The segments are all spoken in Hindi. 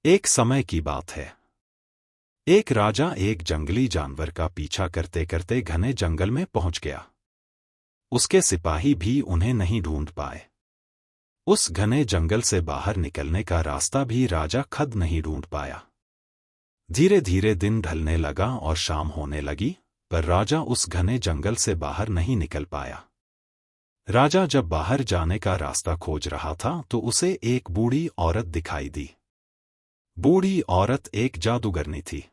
एक समय की बात है। एक राजा एक जंगली जानवर का पीछा करते करते घने जंगल में पहुंच गया। उसके सिपाही भी उन्हें नहीं ढूंढ पाए। उस घने जंगल से बाहर निकलने का रास्ता भी राजा खुद नहीं ढूंढ पाया। धीरे धीरे दिन ढलने लगा और शाम होने लगी, पर राजा उस घने जंगल से बाहर नहीं निकल पाया। राजा जब बाहर जाने का रास्ता खोज रहा था तो उसे एक बूढ़ी औरत दिखाई दी। बूढ़ी औरत एक जादूगरनी थी।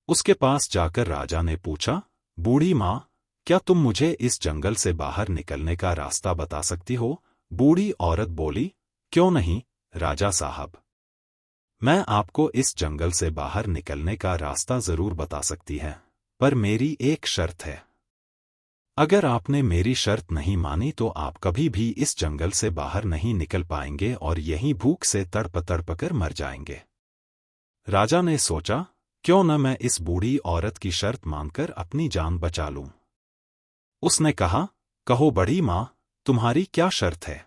उसके पास जाकर राजा ने पूछा, बूढ़ी माँ, क्या तुम मुझे इस जंगल से बाहर निकलने का रास्ता बता सकती हो? बूढ़ी औरत बोली, क्यों नहीं राजा साहब, मैं आपको इस जंगल से बाहर निकलने का रास्ता जरूर बता सकती है, पर मेरी एक शर्त है। अगर आपने मेरी शर्त नहीं मानी तो आप कभी भी इस जंगल से बाहर नहीं निकल पाएंगे और यहीं भूख से तड़प तड़प कर मर जाएंगे। राजा ने सोचा, क्यों न मैं इस बूढ़ी औरत की शर्त मानकर अपनी जान बचा लूं। उसने कहा, कहो बड़ी माँ, तुम्हारी क्या शर्त है?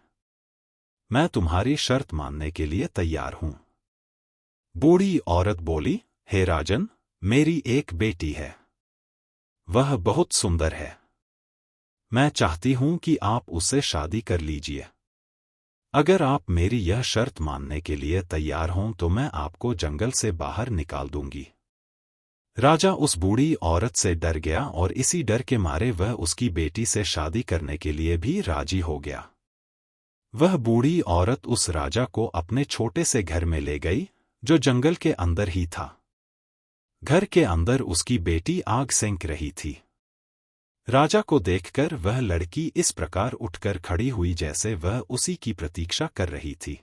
मैं तुम्हारी शर्त मानने के लिए तैयार हूं। बूढ़ी औरत बोली, हे राजन, मेरी एक बेटी है। वह बहुत सुंदर है। मैं चाहती हूं कि आप उससे शादी कर लीजिए। अगर आप मेरी यह शर्त मानने के लिए तैयार हों तो मैं आपको जंगल से बाहर निकाल दूंगी। राजा उस बूढ़ी औरत से डर गया और इसी डर के मारे वह उसकी बेटी से शादी करने के लिए भी राजी हो गया। वह बूढ़ी औरत उस राजा को अपने छोटे से घर में ले गई, जो जंगल के अंदर ही था। घर के अंदर उसकी बेटी आग सेंक रही थी। राजा को देखकर वह लड़की इस प्रकार उठकर खड़ी हुई जैसे वह उसी की प्रतीक्षा कर रही थी।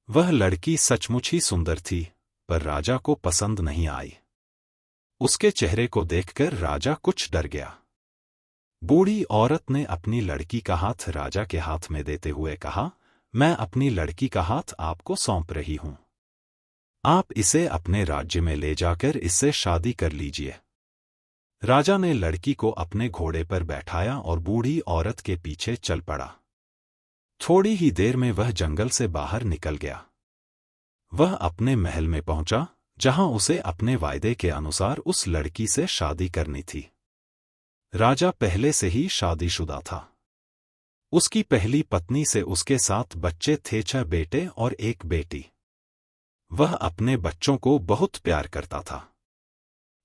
वह लड़की सचमुच ही सुंदर थी, पर राजा को पसंद नहीं आई। उसके चेहरे को देखकर राजा कुछ डर गया। बूढ़ी औरत ने अपनी लड़की का हाथ राजा के हाथ में देते हुए कहा, मैं अपनी लड़की का हाथ आपको सौंप रही हूं। आप इसे अपने राज्य में ले जाकर इससे शादी कर लीजिए। राजा ने लड़की को अपने घोड़े पर बैठाया और बूढ़ी औरत के पीछे चल पड़ा। थोड़ी ही देर में वह जंगल से बाहर निकल गया। वह अपने महल में पहुंचा, जहां उसे अपने वायदे के अनुसार उस लड़की से शादी करनी थी। राजा पहले से ही शादीशुदा था। उसकी पहली पत्नी से उसके 7 बच्चे थे, 6 बेटे और 1 बेटी। वह अपने बच्चों को बहुत प्यार करता था।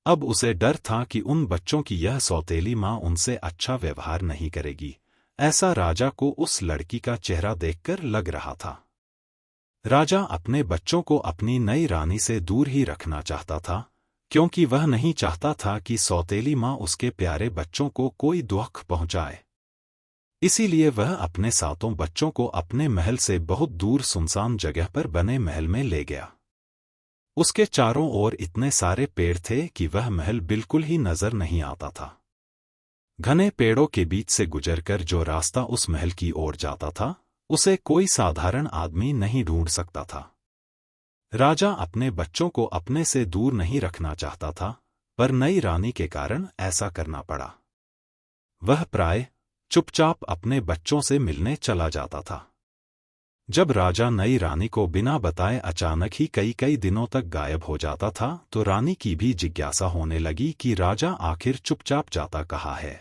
अब उसे डर था कि उन बच्चों की यह सौतेली माँ उनसे अच्छा व्यवहार नहीं करेगी। ऐसा राजा को उस लड़की का चेहरा देखकर लग रहा था। राजा अपने बच्चों को अपनी नई रानी से दूर ही रखना चाहता था, क्योंकि वह नहीं चाहता था कि सौतेली माँ उसके प्यारे बच्चों को कोई दुख पहुंचाए। इसीलिए वह अपने 7 बच्चों को अपने महल से बहुत दूर सुनसान जगह पर बने महल में ले गया। उसके चारों ओर इतने सारे पेड़ थे कि वह महल बिल्कुल ही नजर नहीं आता था। घने पेड़ों के बीच से गुजरकर जो रास्ता उस महल की ओर जाता था, उसे कोई साधारण आदमी नहीं ढूंढ सकता था। राजा अपने बच्चों को अपने से दूर नहीं रखना चाहता था, पर नई रानी के कारण ऐसा करना पड़ा। वह प्राय चुपचाप अपने बच्चों से मिलने चला जाता था। जब राजा नई रानी को बिना बताए अचानक ही कई कई दिनों तक गायब हो जाता था, तो रानी की भी जिज्ञासा होने लगी कि राजा आखिर चुपचाप जाता कहाँ है।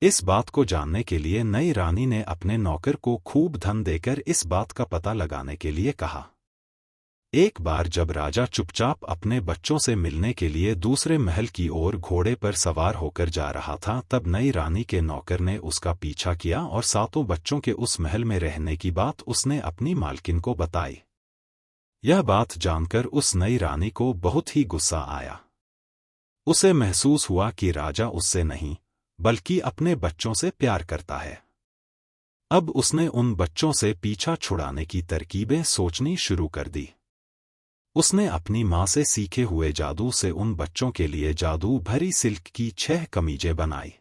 इस बात को जानने के लिए नई रानी ने अपने नौकर को खूब धन देकर इस बात का पता लगाने के लिए कहा। एक बार जब राजा चुपचाप अपने बच्चों से मिलने के लिए दूसरे महल की ओर घोड़े पर सवार होकर जा रहा था, तब नई रानी के नौकर ने उसका पीछा किया और 7 बच्चों के उस महल में रहने की बात उसने अपनी मालकिन को बताई। यह बात जानकर उस नई रानी को बहुत ही गुस्सा आया। उसे महसूस हुआ कि राजा उससे नहीं, बल्कि अपने बच्चों से प्यार करता है। अब उसने उन बच्चों से पीछा छुड़ाने की तरकीबें सोचनी शुरू कर दी। उसने अपनी माँ से सीखे हुए जादू से उन बच्चों के लिए जादू भरी सिल्क की 6 कमीजें बनाई।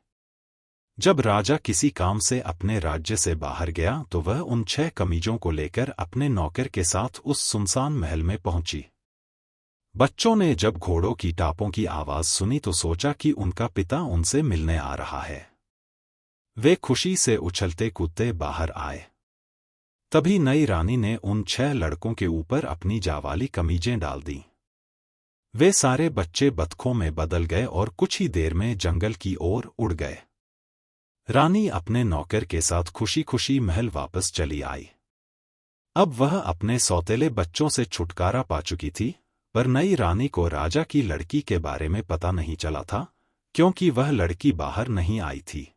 जब राजा किसी काम से अपने राज्य से बाहर गया तो वह उन 6 कमीजों को लेकर अपने नौकर के साथ उस सुनसान महल में पहुंची। बच्चों ने जब घोड़ों की टापों की आवाज सुनी तो सोचा कि उनका पिता उनसे मिलने आ रहा है। वे खुशी से उछलते कूदते बाहर आए। तभी नई रानी ने उन 6 लड़कों के ऊपर अपनी जावाली कमीजें डाल दी। वे सारे बच्चे बतखों में बदल गए और कुछ ही देर में जंगल की ओर उड़ गए। रानी अपने नौकर के साथ खुशी खुशी महल वापस चली आई। अब वह अपने सौतेले बच्चों से छुटकारा पा चुकी थी, पर नई रानी को राजा की लड़की के बारे में पता नहीं चला था, क्योंकि वह लड़की बाहर नहीं आई थी।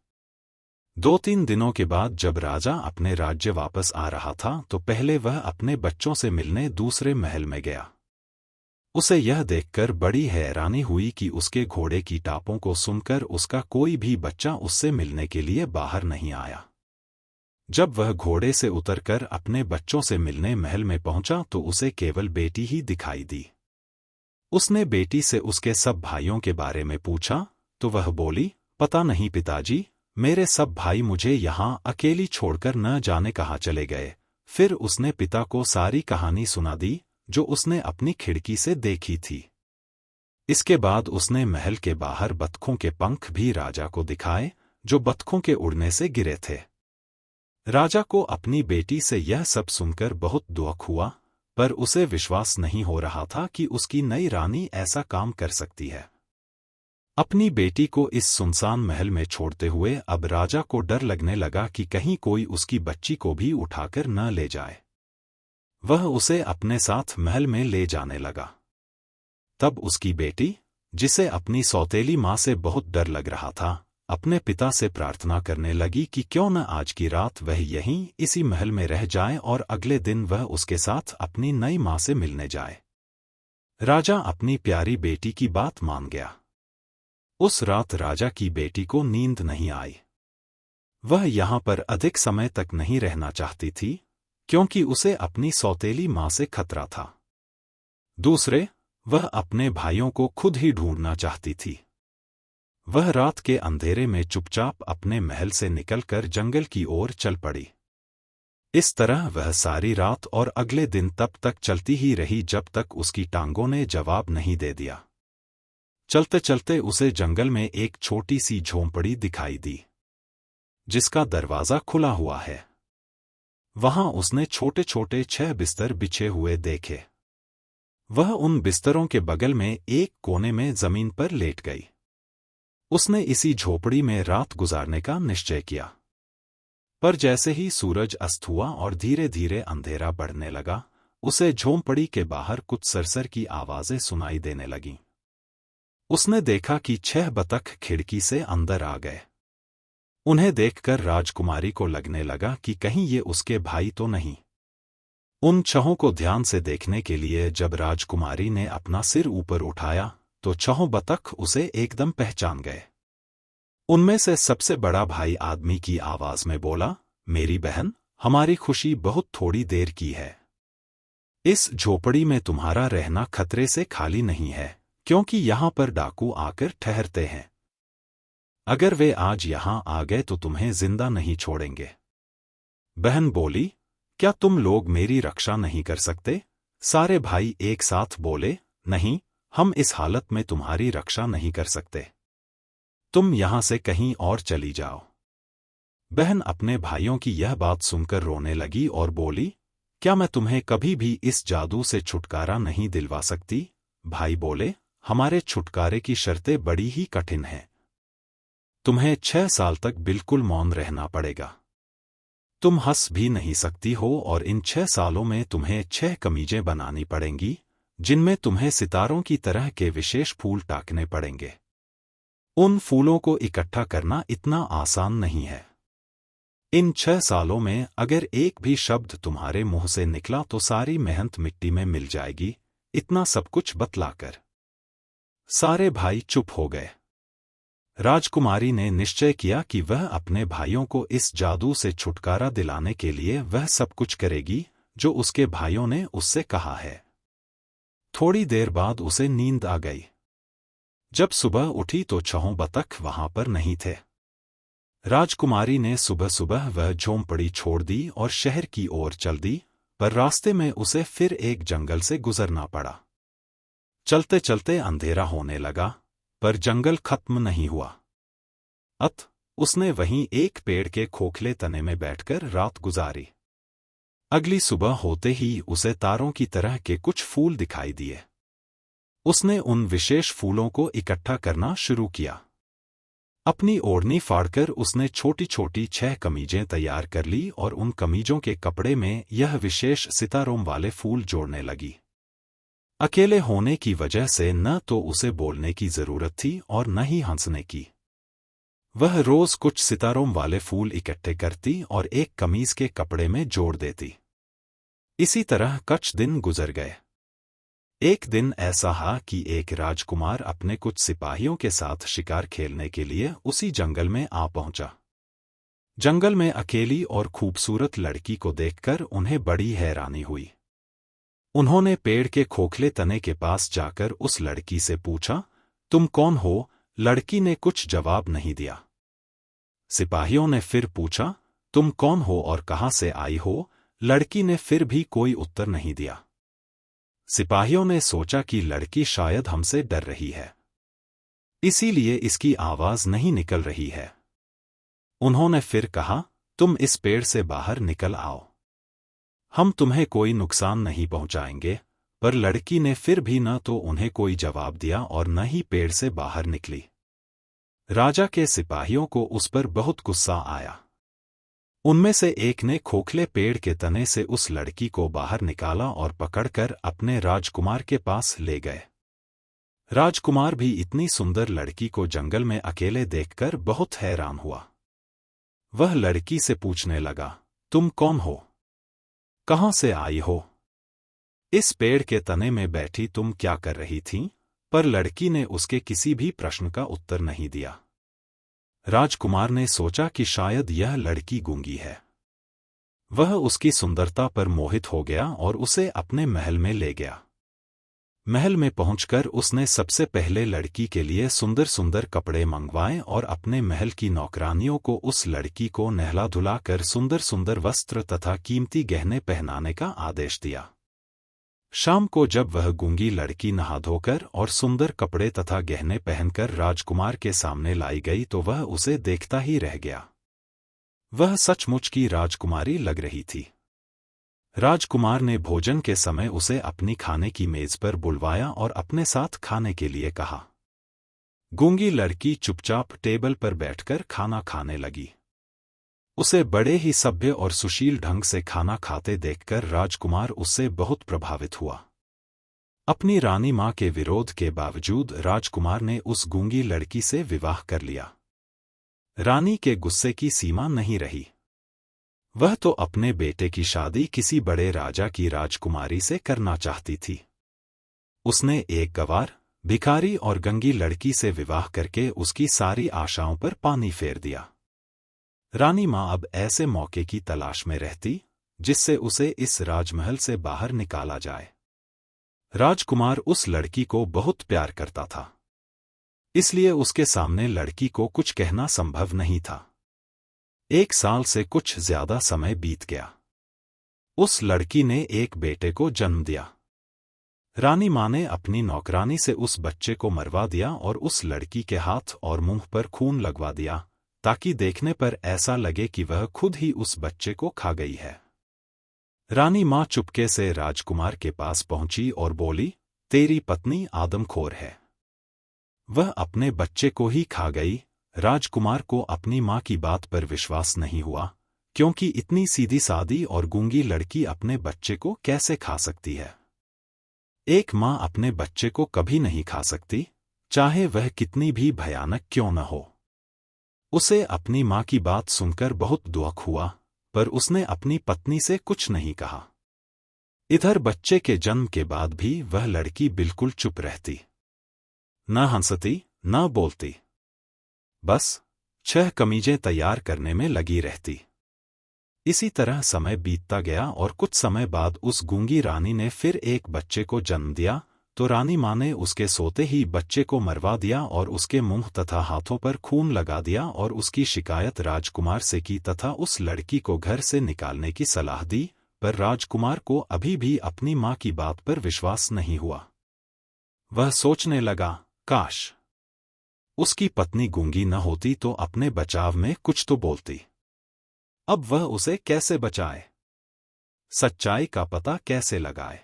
2-3 दिनों के बाद जब राजा अपने राज्य वापस आ रहा था तो पहले वह अपने बच्चों से मिलने दूसरे महल में गया। उसे यह देखकर बड़ी हैरानी हुई कि उसके घोड़े की टापों को सुनकर उसका कोई भी बच्चा उससे मिलने के लिए बाहर नहीं आया। जब वह घोड़े से उतरकर अपने बच्चों से मिलने महल में पहुंचा तो उसे केवल बेटी ही दिखाई दी। उसने बेटी से उसके सब भाइयों के बारे में पूछा तो वह बोली, पता नहीं पिताजी, मेरे सब भाई मुझे यहाँ अकेली छोड़कर न जाने कहाँ चले गए। फिर उसने पिता को सारी कहानी सुना दी जो उसने अपनी खिड़की से देखी थी। इसके बाद उसने महल के बाहर बतखों के पंख भी राजा को दिखाए जो बतखों के उड़ने से गिरे थे। राजा को अपनी बेटी से यह सब सुनकर बहुत दुख हुआ, पर उसे विश्वास नहीं हो रहा था कि उसकी नई रानी ऐसा काम कर सकती है। अपनी बेटी को इस सुनसान महल में छोड़ते हुए अब राजा को डर लगने लगा कि कहीं कोई उसकी बच्ची को भी उठाकर न ले जाए। वह उसे अपने साथ महल में ले जाने लगा। तब उसकी बेटी, जिसे अपनी सौतेली माँ से बहुत डर लग रहा था, अपने पिता से प्रार्थना करने लगी कि क्यों न आज की रात वह यहीं इसी महल में रह जाए और अगले दिन वह उसके साथ अपनी नई माँ से मिलने जाए। राजा अपनी प्यारी बेटी की बात मान गया। उस रात राजा की बेटी को नींद नहीं आई। वह यहाँ पर अधिक समय तक नहीं रहना चाहती थी, क्योंकि उसे अपनी सौतेली माँ से खतरा था। दूसरे, वह अपने भाइयों को खुद ही ढूंढना चाहती थी। वह रात के अंधेरे में चुपचाप अपने महल से निकलकर जंगल की ओर चल पड़ी। इस तरह वह सारी रात और अगले दिन तब तक चलती ही रही जब तक उसकी टांगों ने जवाब नहीं दे दिया। चलते चलते उसे जंगल में एक छोटी सी झोंपड़ी दिखाई दी, जिसका दरवाजा खुला हुआ है। वहां उसने छोटे छोटे 6 बिस्तर बिछे हुए देखे। वह उन बिस्तरों के बगल में एक कोने में जमीन पर लेट गई। उसने इसी झोपड़ी में रात गुजारने का निश्चय किया। पर जैसे ही सूरज अस्त हुआ और धीरे धीरे अंधेरा बढ़ने लगा, उसे झोंपड़ी के बाहर कुछ सरसर की आवाजें सुनाई देने लगीं। उसने देखा कि 6 बतख खिड़की से अंदर आ गए। उन्हें देखकर राजकुमारी को लगने लगा कि कहीं ये उसके भाई तो नहीं। उन 6 को ध्यान से देखने के लिए जब राजकुमारी ने अपना सिर ऊपर उठाया तो 6 बतख उसे एकदम पहचान गए। उनमें से सबसे बड़ा भाई आदमी की आवाज में बोला, मेरी बहन, हमारी खुशी बहुत थोड़ी देर की है। इस झोपड़ी में तुम्हारा रहना खतरे से खाली नहीं है, क्योंकि यहां पर डाकू आकर ठहरते हैं। अगर वे आज यहां आ गए तो तुम्हें जिंदा नहीं छोड़ेंगे। बहन बोली, क्या तुम लोग मेरी रक्षा नहीं कर सकते? सारे भाई एक साथ बोले, नहीं, हम इस हालत में तुम्हारी रक्षा नहीं कर सकते। तुम यहां से कहीं और चली जाओ। बहन अपने भाइयों की यह बात सुनकर रोने लगी और बोली, क्या मैं तुम्हें कभी भी इस जादू से छुटकारा नहीं दिलवा सकती? भाई बोले, हमारे छुटकारे की शर्तें बड़ी ही कठिन हैं। तुम्हें 6 साल तक बिल्कुल मौन रहना पड़ेगा। तुम हंस भी नहीं सकती हो और इन 6 सालों में तुम्हें 6 कमीजें बनानी पड़ेंगी, जिनमें तुम्हें सितारों की तरह के विशेष फूल टाकने पड़ेंगे। उन फूलों को इकट्ठा करना इतना आसान नहीं है। इन 6 सालों में अगर एक भी शब्द तुम्हारे मुंह से निकला तो सारी मेहनत मिट्टी में मिल जाएगी। इतना सब कुछ बतलाकर सारे भाई चुप हो गए। राजकुमारी ने निश्चय किया कि वह अपने भाइयों को इस जादू से छुटकारा दिलाने के लिए वह सब कुछ करेगी जो उसके भाइयों ने उससे कहा है। थोड़ी देर बाद उसे नींद आ गई। जब सुबह उठी तो 6 बतख वहां पर नहीं थे। राजकुमारी ने सुबह सुबह वह झोंपड़ी छोड़ दी और शहर की ओर चल दी, पर रास्ते में उसे फिर एक जंगल से गुजरना पड़ा। चलते चलते अंधेरा होने लगा, पर जंगल खत्म नहीं हुआ। उसने वहीं एक पेड़ के खोखले तने में बैठकर रात गुजारी। अगली सुबह होते ही उसे तारों की तरह के कुछ फूल दिखाई दिए। उसने उन विशेष फूलों को इकट्ठा करना शुरू किया। अपनी ओढ़नी फाड़कर उसने छोटी छोटी 6 कमीजें तैयार कर ली और उन कमीजों के कपड़े में यह विशेष सितारों वाले फूल जोड़ने लगी। अकेले होने की वजह से न तो उसे बोलने की जरूरत थी और न ही हंसने की। वह रोज कुछ सितारों वाले फूल इकट्ठे करती और एक कमीज के कपड़े में जोड़ देती। इसी तरह कुछ दिन गुजर गए। एक दिन ऐसा हा कि एक राजकुमार अपने कुछ सिपाहियों के साथ शिकार खेलने के लिए उसी जंगल में आ पहुंचा। जंगल में अकेली और खूबसूरत लड़की को देखकर उन्हें बड़ी हैरानी हुई। उन्होंने पेड़ के खोखले तने के पास जाकर उस लड़की से पूछा, तुम कौन हो? लड़की ने कुछ जवाब नहीं दिया। सिपाहियों ने फिर पूछा, तुम कौन हो और कहां से आई हो? लड़की ने फिर भी कोई उत्तर नहीं दिया। सिपाहियों ने सोचा कि लड़की शायद हमसे डर रही है, इसीलिए इसकी आवाज नहीं निकल रही है। उन्होंने फिर कहा, तुम इस पेड़ से बाहर निकल आओ, हम तुम्हें कोई नुकसान नहीं पहुंचाएंगे। पर लड़की ने फिर भी न तो उन्हें कोई जवाब दिया और न ही पेड़ से बाहर निकली। राजा के सिपाहियों को उस पर बहुत गुस्सा आया। उनमें से एक ने खोखले पेड़ के तने से उस लड़की को बाहर निकाला और पकड़कर अपने राजकुमार के पास ले गए। राजकुमार भी इतनी सुंदर लड़की को जंगल में अकेले देखकर बहुत हैरान हुआ। वह लड़की से पूछने लगा, तुम कौन हो? कहां से आई हो? इस पेड़ के तने में बैठी तुम क्या कर रही थी? पर लड़की ने उसके किसी भी प्रश्न का उत्तर नहीं दिया। राजकुमार ने सोचा कि शायद यह लड़की गूंगी है। वह उसकी सुंदरता पर मोहित हो गया और उसे अपने महल में ले गया। महल में पहुंचकर उसने सबसे पहले लड़की के लिए सुंदर सुंदर कपड़े मंगवाए और अपने महल की नौकरानियों को उस लड़की को नहला धुलाकर सुंदर सुंदर वस्त्र तथा कीमती गहने पहनाने का आदेश दिया। शाम को जब वह गूंगी लड़की नहा धोकर और सुंदर कपड़े तथा गहने पहनकर राजकुमार के सामने लाई गई तो वह उसे देखता ही रह गया। वह सचमुच की राजकुमारी लग रही थी। राजकुमार ने भोजन के समय उसे अपनी खाने की मेज पर बुलवाया और अपने साथ खाने के लिए कहा। गूंगी लड़की चुपचाप टेबल पर बैठकर खाना खाने लगी। उसे बड़े ही सभ्य और सुशील ढंग से खाना खाते देखकर राजकुमार उससे बहुत प्रभावित हुआ। अपनी रानी मां के विरोध के बावजूद राजकुमार ने उस गूंगी लड़की से विवाह कर लिया। रानी के गुस्से की सीमा नहीं रही। वह तो अपने बेटे की शादी किसी बड़े राजा की राजकुमारी से करना चाहती थी। उसने एक गंवार, भिखारी और गंगी लड़की से विवाह करके उसकी सारी आशाओं पर पानी फेर दिया। रानी मां अब ऐसे मौके की तलाश में रहती जिससे उसे इस राजमहल से बाहर निकाला जाए। राजकुमार उस लड़की को बहुत प्यार करता था, इसलिए उसके सामने लड़की को कुछ कहना संभव नहीं था। 1 साल से कुछ ज्यादा समय बीत गया। उस लड़की ने एक बेटे को जन्म दिया। रानी मां ने अपनी नौकरानी से उस बच्चे को मरवा दिया और उस लड़की के हाथ और मुंह पर खून लगवा दिया ताकि देखने पर ऐसा लगे कि वह खुद ही उस बच्चे को खा गई है। रानी मां चुपके से राजकुमार के पास पहुंची और बोली, तेरी पत्नी आदमखोर है। वह अपने बच्चे को ही खा गई। राजकुमार को अपनी मां की बात पर विश्वास नहीं हुआ, क्योंकि इतनी सीधी सादी और गूंगी लड़की अपने बच्चे को कैसे खा सकती है। एक मां अपने बच्चे को कभी नहीं खा सकती, चाहे वह कितनी भी भयानक क्यों न हो। उसे अपनी मां की बात सुनकर बहुत दुख हुआ, पर उसने अपनी पत्नी से कुछ नहीं कहा। इधर बच्चे के जन्म के बाद भी वह लड़की बिल्कुल चुप रहती, न हंसती न बोलती, बस 6 कमीजें तैयार करने में लगी रहती। इसी तरह समय बीतता गया और कुछ समय बाद उस गूंगी रानी ने फिर एक बच्चे को जन्म दिया, तो रानी मां ने उसके सोते ही बच्चे को मरवा दिया और उसके मुंह तथा हाथों पर खून लगा दिया और उसकी शिकायत राजकुमार से की तथा उस लड़की को घर से निकालने की सलाह दी, पर राजकुमार को अभी भी अपनी मां की बात पर विश्वास नहीं हुआ। वह सोचने लगा, काश उसकी पत्नी गूंगी न होती तो अपने बचाव में कुछ तो बोलती। अब वह उसे कैसे बचाए। सच्चाई का पता कैसे लगाए।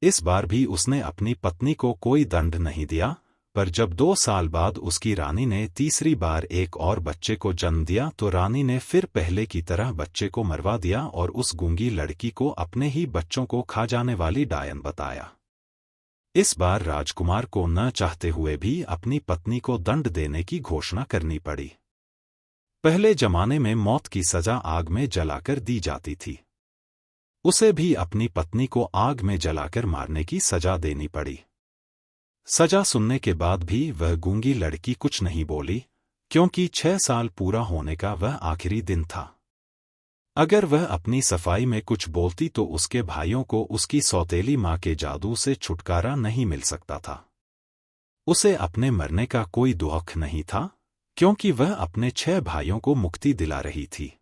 इस बार भी उसने अपनी पत्नी को कोई दंड नहीं दिया, पर जब 2 साल बाद उसकी रानी ने तीसरी बार एक और बच्चे को जन्म दिया तो रानी ने फिर पहले की तरह बच्चे को मरवा दिया और उस गूंगी लड़की को अपने ही बच्चों को खा जाने वाली डायन बताया। इस बार राजकुमार को न चाहते हुए भी अपनी पत्नी को दंड देने की घोषणा करनी पड़ी। पहले जमाने में मौत की सजा आग में जलाकर दी जाती थी। उसे भी अपनी पत्नी को आग में जलाकर मारने की सजा देनी पड़ी। सजा सुनने के बाद भी वह गूंगी लड़की कुछ नहीं बोली, क्योंकि 6 साल पूरा होने का वह आखिरी दिन था। अगर वह अपनी सफाई में कुछ बोलती तो उसके भाइयों को उसकी सौतेली माँ के जादू से छुटकारा नहीं मिल सकता था। उसे अपने मरने का कोई दुख नहीं था, क्योंकि वह अपने 6 भाइयों को मुक्ति दिला रही थी।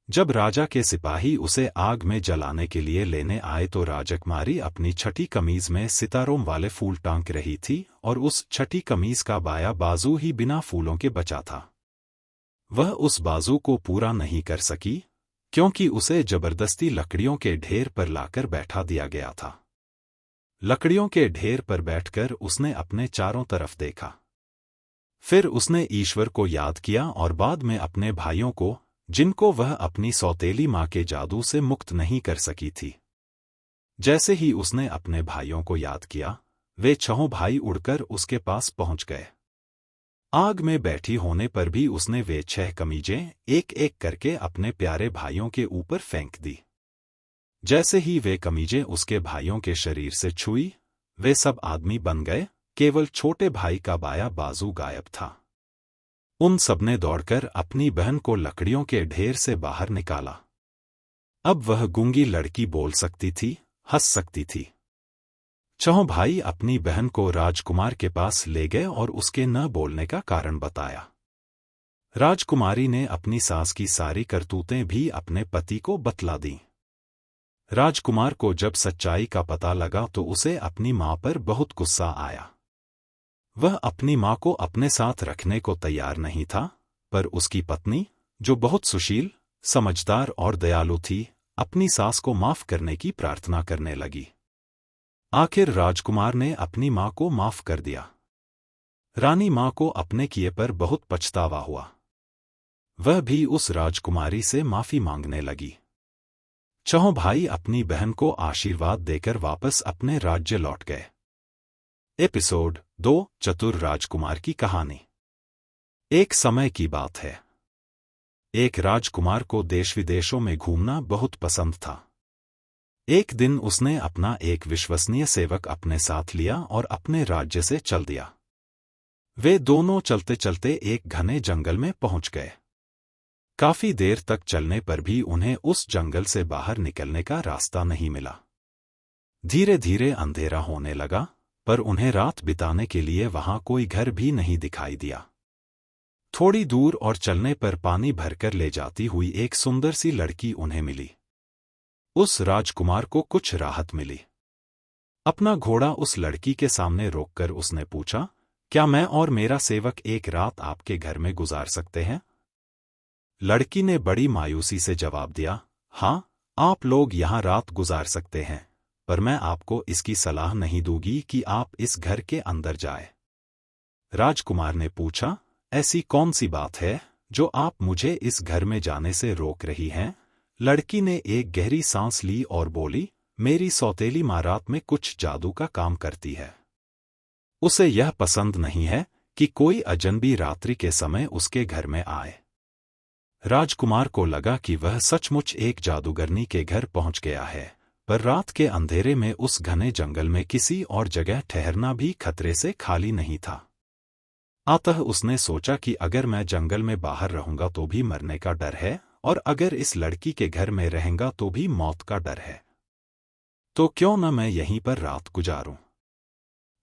जब राजा के सिपाही उसे आग में जलाने के लिए लेने आए तो राजकुमारी अपनी छठी कमीज में सितारों वाले फूल टांग रही थी और उस छठी कमीज का बाया बाजू ही बिना फूलों के बचा था। वह उस बाजू को पूरा नहीं कर सकी, क्योंकि उसे जबरदस्ती लकड़ियों के ढेर पर लाकर बैठा दिया गया था। लकड़ियों के ढेर पर बैठकर उसने अपने चारों तरफ देखा। फिर उसने ईश्वर को याद किया और बाद में अपने भाइयों को, जिनको वह अपनी सौतेली माँ के जादू से मुक्त नहीं कर सकी थी। जैसे ही उसने अपने भाइयों को याद किया, वे 6 भाई उड़कर उसके पास पहुंच गए। आग में बैठी होने पर भी उसने वे 6 कमीजें एक एक करके अपने प्यारे भाइयों के ऊपर फेंक दी। जैसे ही वे कमीजें उसके भाइयों के शरीर से छुई, वे सब आदमी बन गए, केवल छोटे भाई का बाया बाजू गायब था। उन सबने दौड़कर अपनी बहन को लकड़ियों के ढेर से बाहर निकाला। अब वह गूंगी लड़की बोल सकती थी, हंस सकती थी। 6 भाई अपनी बहन को राजकुमार के पास ले गए और उसके न बोलने का कारण बताया। राजकुमारी ने अपनी सास की सारी करतूतें भी अपने पति को बतला दी। राजकुमार को जब सच्चाई का पता लगा तो उसे अपनी मां पर बहुत गुस्सा आया। वह अपनी मां को अपने साथ रखने को तैयार नहीं था, पर उसकी पत्नी, जो बहुत सुशील, समझदार और दयालु थी, अपनी सास को माफ करने की प्रार्थना करने लगी। आखिर राजकुमार ने अपनी मां को माफ कर दिया। रानी मां को अपने किए पर बहुत पछतावा हुआ। वह भी उस राजकुमारी से माफी मांगने लगी। 6 भाई अपनी बहन को आशीर्वाद देकर वापस अपने राज्य लौट गए। एपिसोड 2 चतुर राजकुमार की कहानी। एक समय की बात है। एक राजकुमार को देश विदेशों में घूमना बहुत पसंद था। एक दिन उसने अपना एक विश्वसनीय सेवक अपने साथ लिया और अपने राज्य से चल दिया। वे दोनों चलते चलते एक घने जंगल में पहुंच गए। काफी देर तक चलने पर भी उन्हें उस जंगल से बाहर निकलने का रास्ता नहीं मिला। धीरे धीरे अंधेरा होने लगा, पर उन्हें रात बिताने के लिए वहां कोई घर भी नहीं दिखाई दिया। थोड़ी दूर और चलने पर पानी भरकर ले जाती हुई एक सुंदर सी लड़की उन्हें मिली। उस राजकुमार को कुछ राहत मिली। अपना घोड़ा उस लड़की के सामने रोककर उसने पूछा, क्या मैं और मेरा सेवक एक रात आपके घर में गुजार सकते हैं? लड़की ने बड़ी मायूसी से जवाब दिया, हाँ, आप लोग यहाँ रात गुजार सकते हैं, पर मैं आपको इसकी सलाह नहीं दूंगी कि आप इस घर के अंदर जाए। राजकुमार ने पूछा, ऐसी कौन सी बात है जो आप मुझे इस घर में जाने से रोक रही हैं? लड़की ने एक गहरी सांस ली और बोली, मेरी सौतेली माँ रात में कुछ जादू का काम करती है। उसे यह पसंद नहीं है कि कोई अजनबी रात्रि के समय उसके घर में आए। राजकुमार को लगा कि वह सचमुच एक जादूगरनी के घर पहुंच गया है, पर रात के अंधेरे में उस घने जंगल में किसी और जगह ठहरना भी खतरे से खाली नहीं था। अतः उसने सोचा कि अगर मैं जंगल में बाहर रहूंगा तो भी मरने का डर है, और अगर इस लड़की के घर में रहूंगा तो भी मौत का डर है, तो क्यों न मैं यहीं पर रात गुजारूं।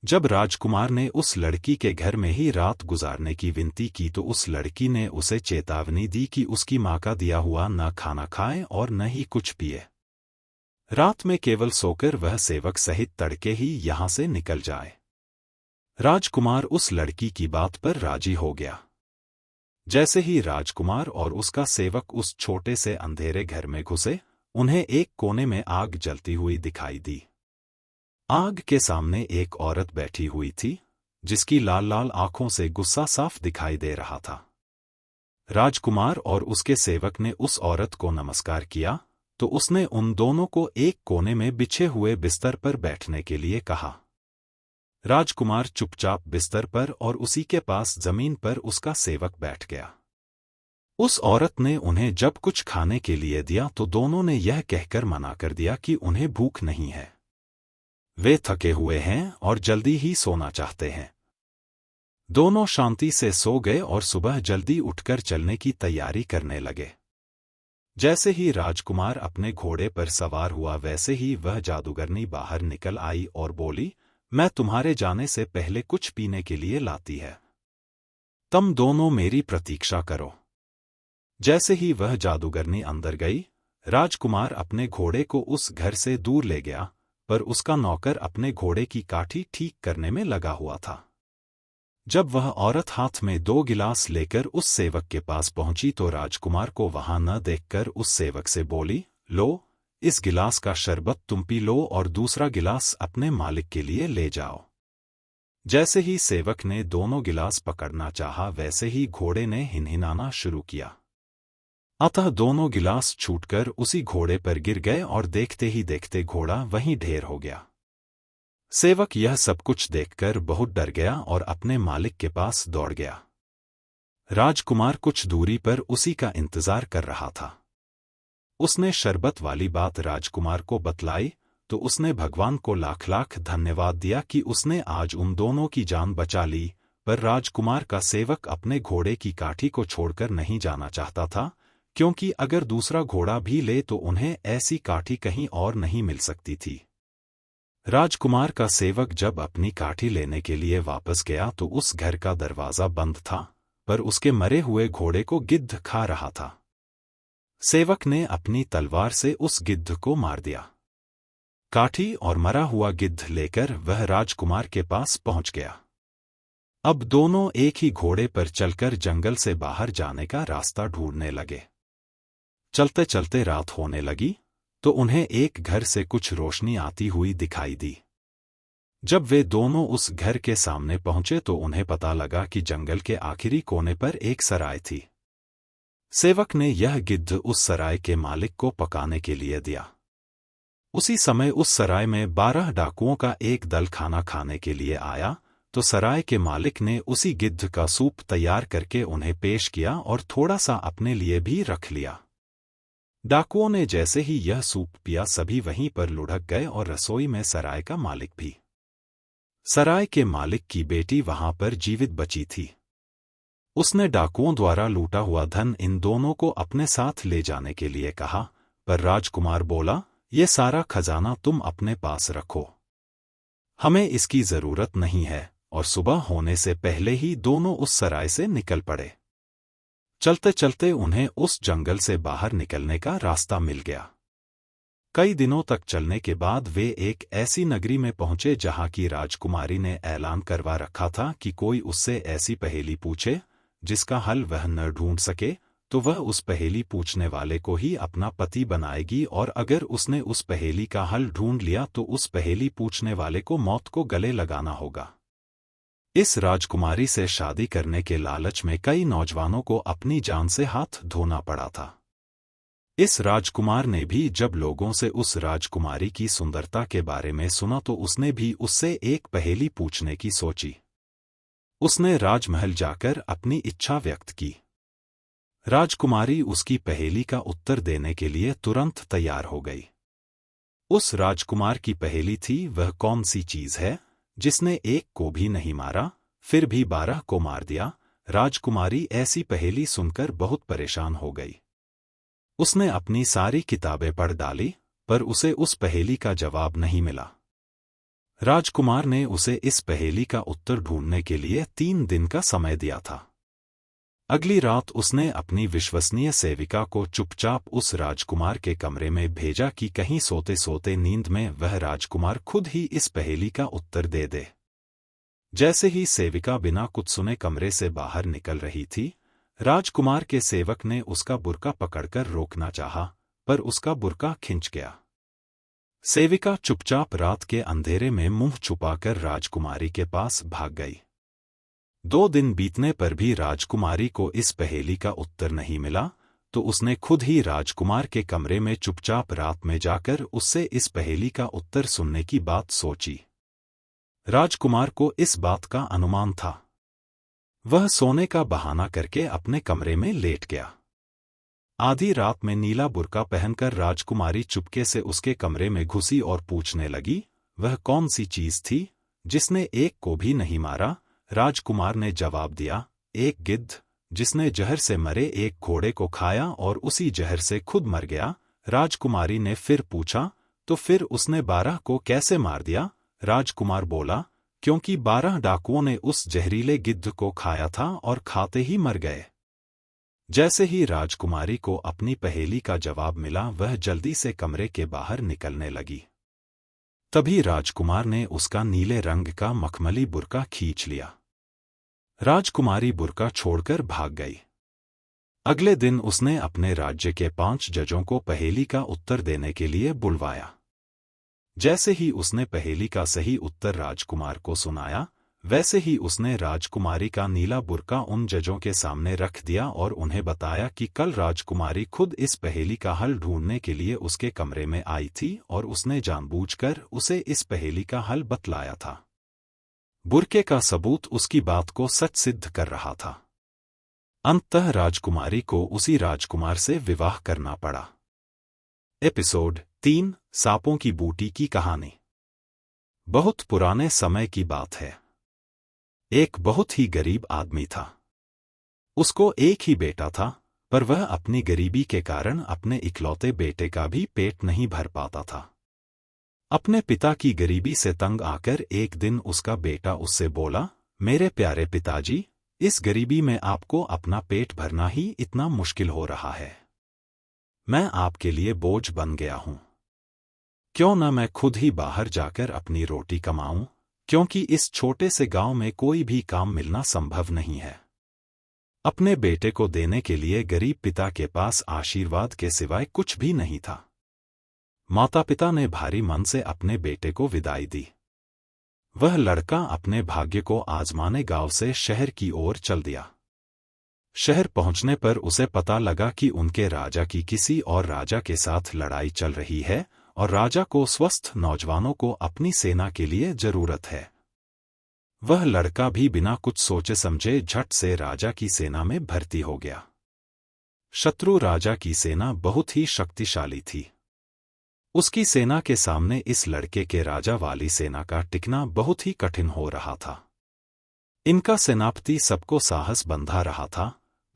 जब राजकुमार ने उस लड़की के घर में ही रात गुजारने की विनती की तो उस लड़की ने उसे चेतावनी दी कि उसकी माँ का दिया हुआ न खाना खाए और न ही कुछ पिए। रात में केवल सोकर वह सेवक सहित तड़के ही यहां से निकल जाए। राजकुमार उस लड़की की बात पर राजी हो गया। जैसे ही राजकुमार और उसका सेवक उस छोटे से अंधेरे घर में घुसे, उन्हें एक कोने में आग जलती हुई दिखाई दी। आग के सामने एक औरत बैठी हुई थी, जिसकी लाल लाल आंखों से गुस्सा साफ दिखाई दे रहा था। राजकुमार और उसके सेवक ने उस औरत को नमस्कार किया, तो उसने उन दोनों को एक कोने में बिछे हुए बिस्तर पर बैठने के लिए कहा। राजकुमार चुपचाप बिस्तर पर और उसी के पास जमीन पर उसका सेवक बैठ गया। उस औरत ने उन्हें जब कुछ खाने के लिए दिया तो दोनों ने यह कहकर मना कर दिया कि उन्हें भूख नहीं है। वे थके हुए हैं और जल्दी ही सोना चाहते हैं। दोनों शांति से सो गए और सुबह जल्दी उठकर चलने की तैयारी करने लगे। जैसे ही राजकुमार अपने घोड़े पर सवार हुआ वैसे ही वह जादूगरनी बाहर निकल आई और बोली, मैं तुम्हारे जाने से पहले कुछ पीने के लिए लाती है। तुम दोनों मेरी प्रतीक्षा करो। जैसे ही वह जादूगरनी अंदर गई, राजकुमार अपने घोड़े को उस घर से दूर ले गया, पर उसका नौकर अपने घोड़े की काठी ठीक करने में लगा हुआ था। जब वह औरत हाथ में 2 गिलास लेकर उस सेवक के पास पहुंची तो राजकुमार को वहां न देखकर उस सेवक से बोली, लो, इस गिलास का शरबत तुम पी लो और दूसरा गिलास अपने मालिक के लिए ले जाओ। जैसे ही सेवक ने दोनों गिलास पकड़ना चाहा वैसे ही घोड़े ने हिनहिनाना शुरू किया। अतः दोनों गिलास छूटकर उसी घोड़े पर गिर गए और देखते ही देखते घोड़ा वहीं ढेर हो गया। सेवक यह सब कुछ देखकर बहुत डर गया और अपने मालिक के पास दौड़ गया। राजकुमार कुछ दूरी पर उसी का इंतजार कर रहा था। उसने शरबत वाली बात राजकुमार को बतलाई तो उसने भगवान को लाख लाख धन्यवाद दिया कि उसने आज उन दोनों की जान बचा ली, पर राजकुमार का सेवक अपने घोड़े की काठी को छोड़कर नहीं जाना चाहता था, क्योंकि अगर दूसरा घोड़ा भी ले तो उन्हें ऐसी काठी कहीं और नहीं मिल सकती थी। राजकुमार का सेवक जब अपनी काठी लेने के लिए वापस गया तो उस घर का दरवाजा बंद था, पर उसके मरे हुए घोड़े को गिद्ध खा रहा था। सेवक ने अपनी तलवार से उस गिद्ध को मार दिया। काठी और मरा हुआ गिद्ध लेकर वह राजकुमार के पास पहुंच गया। अब दोनों एक ही घोड़े पर चलकर जंगल से बाहर जाने का रास्ता ढूंढने लगे। चलते चलते रात होने लगी तो उन्हें एक घर से कुछ रोशनी आती हुई दिखाई दी। जब वे दोनों उस घर के सामने पहुंचे तो उन्हें पता लगा कि जंगल के आखिरी कोने पर एक सराय थी। सेवक ने यह गिद्ध उस सराय के मालिक को पकाने के लिए दिया। उसी समय उस सराय में 12 डाकुओं का एक दल खाना खाने के लिए आया, तो सराय के मालिक ने उसी गिद्ध का सूप तैयार करके उन्हें पेश किया और थोड़ा सा अपने लिए भी रख लिया। डाकुओं ने जैसे ही यह सूप पिया सभी वहीं पर लुढ़क गए और रसोई में सराय का मालिक भी। सराय के मालिक की बेटी वहां पर जीवित बची थी। उसने डाकुओं द्वारा लूटा हुआ धन इन दोनों को अपने साथ ले जाने के लिए कहा, पर राजकुमार बोला, ये सारा खजाना तुम अपने पास रखो, हमें इसकी जरूरत नहीं है, और सुबह होने से पहले ही दोनों उस सराय से निकल पड़े। चलते चलते उन्हें उस जंगल से बाहर निकलने का रास्ता मिल गया। कई दिनों तक चलने के बाद वे एक ऐसी नगरी में पहुंचे जहां की राजकुमारी ने ऐलान करवा रखा था कि कोई उससे ऐसी पहेली पूछे जिसका हल वह न ढूंढ सके तो वह उस पहेली पूछने वाले को ही अपना पति बनाएगी, और अगर उसने उस पहेली का हल ढूंढ लिया तो उस पहेली पूछने वाले को मौत को गले लगाना होगा। इस राजकुमारी से शादी करने के लालच में कई नौजवानों को अपनी जान से हाथ धोना पड़ा था। इस राजकुमार ने भी जब लोगों से उस राजकुमारी की सुंदरता के बारे में सुना तो उसने भी उससे एक पहेली पूछने की सोची। उसने राजमहल जाकर अपनी इच्छा व्यक्त की। राजकुमारी उसकी पहेली का उत्तर देने के लिए तुरंत तैयार हो गई। उस राजकुमार की पहेली थी, वह कौन सी चीज है जिसने एक को भी नहीं मारा फिर भी 12 को मार दिया। राजकुमारी ऐसी पहेली सुनकर बहुत परेशान हो गई। उसने अपनी सारी किताबें पढ़ डाली, पर उसे उस पहेली का जवाब नहीं मिला। राजकुमार ने उसे इस पहेली का उत्तर ढूंढने के लिए 3 दिन का समय दिया था। अगली रात उसने अपनी विश्वसनीय सेविका को चुपचाप उस राजकुमार के कमरे में भेजा कि कहीं सोते सोते नींद में वह राजकुमार खुद ही इस पहेली का उत्तर दे दे। जैसे ही सेविका बिना कुछ सुने कमरे से बाहर निकल रही थी, राजकुमार के सेवक ने उसका बुर्का पकड़कर रोकना चाहा, पर उसका बुर्का खिंच गया। सेविका चुपचाप रात के अंधेरे में मुंह छुपाकर राजकुमारी के पास भाग गई। 2 दिन बीतने पर भी राजकुमारी को इस पहेली का उत्तर नहीं मिला, तो उसने खुद ही राजकुमार के कमरे में चुपचाप रात में जाकर उससे इस पहेली का उत्तर सुनने की बात सोची। राजकुमार को इस बात का अनुमान था। वह सोने का बहाना करके अपने कमरे में लेट गया। आधी रात में नीला बुर्का पहनकर राजकुमारी चुपके से उसके कमरे में घुसी और पूछने लगी, वह कौन सी चीज थी जिसने एक को भी नहीं मारा? राजकुमार ने जवाब दिया, एक गिद्ध, जिसने जहर से मरे एक घोड़े को खाया और उसी जहर से खुद मर गया। राजकुमारी ने फिर पूछा, तो फिर उसने 12 को कैसे मार दिया? राजकुमार बोला, क्योंकि 12 डाकुओं ने उस जहरीले गिद्ध को खाया था और खाते ही मर गए। जैसे ही राजकुमारी को अपनी पहेली का जवाब मिला, वह जल्दी से कमरे के बाहर निकलने लगी। तभी राजकुमार ने उसका नीले रंग का मखमली बुर्का खींच लिया। राजकुमारी बुर्का छोड़कर भाग गई। अगले दिन उसने अपने राज्य के 5 जजों को पहेली का उत्तर देने के लिए बुलवाया। जैसे ही उसने पहेली का सही उत्तर राजकुमार को सुनाया, वैसे ही उसने राजकुमारी का नीला बुर्का उन जजों के सामने रख दिया और उन्हें बताया कि कल राजकुमारी खुद इस पहेली का हल ढूंढने के लिए उसके कमरे में आई थी और उसने जानबूझकर उसे इस पहेली का हल बतलाया था। बुर्के का सबूत उसकी बात को सच सिद्ध कर रहा था। अंततः राजकुमारी को उसी राजकुमार से विवाह करना पड़ा। एपिसोड 3 सांपों की बूटी की कहानी। बहुत पुराने समय की बात है। एक बहुत ही गरीब आदमी था। उसको एक ही बेटा था, पर वह अपनी गरीबी के कारण अपने इकलौते बेटे का भी पेट नहीं भर पाता था। अपने पिता की गरीबी से तंग आकर एक दिन उसका बेटा उससे बोला, मेरे प्यारे पिताजी, इस गरीबी में आपको अपना पेट भरना ही इतना मुश्किल हो रहा है। मैं आपके लिए बोझ बन गया हूं। क्यों न मैं खुद ही बाहर जाकर अपनी रोटी कमाऊं, क्योंकि इस छोटे से गांव में कोई भी काम मिलना संभव नहीं है। अपने बेटे को देने के लिए गरीब पिता के पास आशीर्वाद के सिवाय कुछ भी नहीं था। माता पिता ने भारी मन से अपने बेटे को विदाई दी। वह लड़का अपने भाग्य को आजमाने गांव से शहर की ओर चल दिया। शहर पहुंचने पर उसे पता लगा कि उनके राजा की किसी और राजा के साथ लड़ाई चल रही है और राजा को स्वस्थ नौजवानों को अपनी सेना के लिए जरूरत है। वह लड़का भी बिना कुछ सोचे समझे झट से राजा की सेना में भर्ती हो गया। शत्रु राजा की सेना बहुत ही शक्तिशाली थी। उसकी सेना के सामने इस लड़के के राजा वाली सेना का टिकना बहुत ही कठिन हो रहा था। इनका सेनापति सबको साहस बंधा रहा था,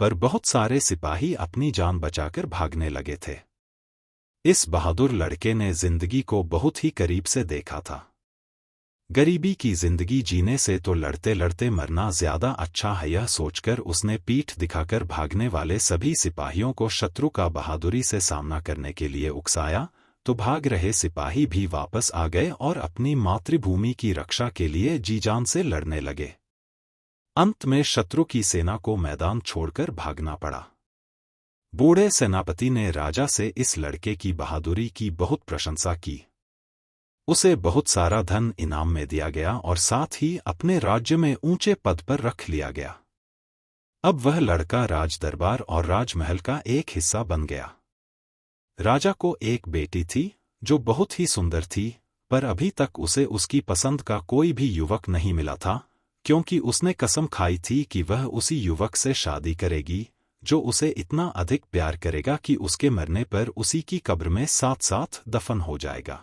पर बहुत सारे सिपाही अपनी जान बचाकर भागने लगे थे। इस बहादुर लड़के ने जिंदगी को बहुत ही करीब से देखा था। गरीबी की जिंदगी जीने से तो लड़ते लड़ते मरना ज्यादा अच्छा है, यह सोचकर उसने पीठ दिखाकर भागने वाले सभी सिपाहियों को शत्रु का बहादुरी से सामना करने के लिए उकसाया, तो भाग रहे सिपाही भी वापस आ गए और अपनी मातृभूमि की रक्षा के लिए जी जान से लड़ने लगे। अंत में शत्रु की सेना को मैदान छोड़कर भागना पड़ा। बूढ़े सेनापति ने राजा से इस लड़के की बहादुरी की बहुत प्रशंसा की। उसे बहुत सारा धन इनाम में दिया गया और साथ ही अपने राज्य में ऊंचे पद पर रख लिया गया। अब वह लड़का राजदरबार और राजमहल का एक हिस्सा बन गया। राजा को एक बेटी थी जो बहुत ही सुंदर थी, पर अभी तक उसे उसकी पसंद का कोई भी युवक नहीं मिला था, क्योंकि उसने कसम खाई थी कि वह उसी युवक से शादी करेगी जो उसे इतना अधिक प्यार करेगा कि उसके मरने पर उसी की कब्र में साथ साथ दफन हो जाएगा।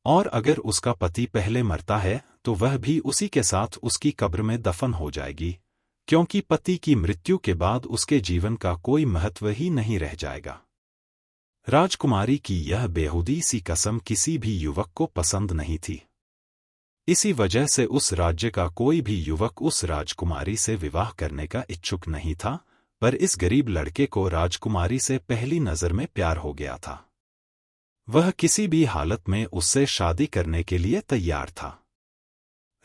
और अगर उसका पति पहले मरता है तो वह भी उसी के साथ उसकी कब्र में दफन हो जाएगी, क्योंकि पति की मृत्यु के बाद उसके जीवन का कोई महत्व ही नहीं रह जाएगा। राजकुमारी की यह बेहुदी सी कसम किसी भी युवक को पसंद नहीं थी। इसी वजह से उस राज्य का कोई भी युवक उस राजकुमारी से विवाह करने का इच्छुक नहीं था, पर इस गरीब लड़के को राजकुमारी से पहली नजर में प्यार हो गया था। वह किसी भी हालत में उससे शादी करने के लिए तैयार था।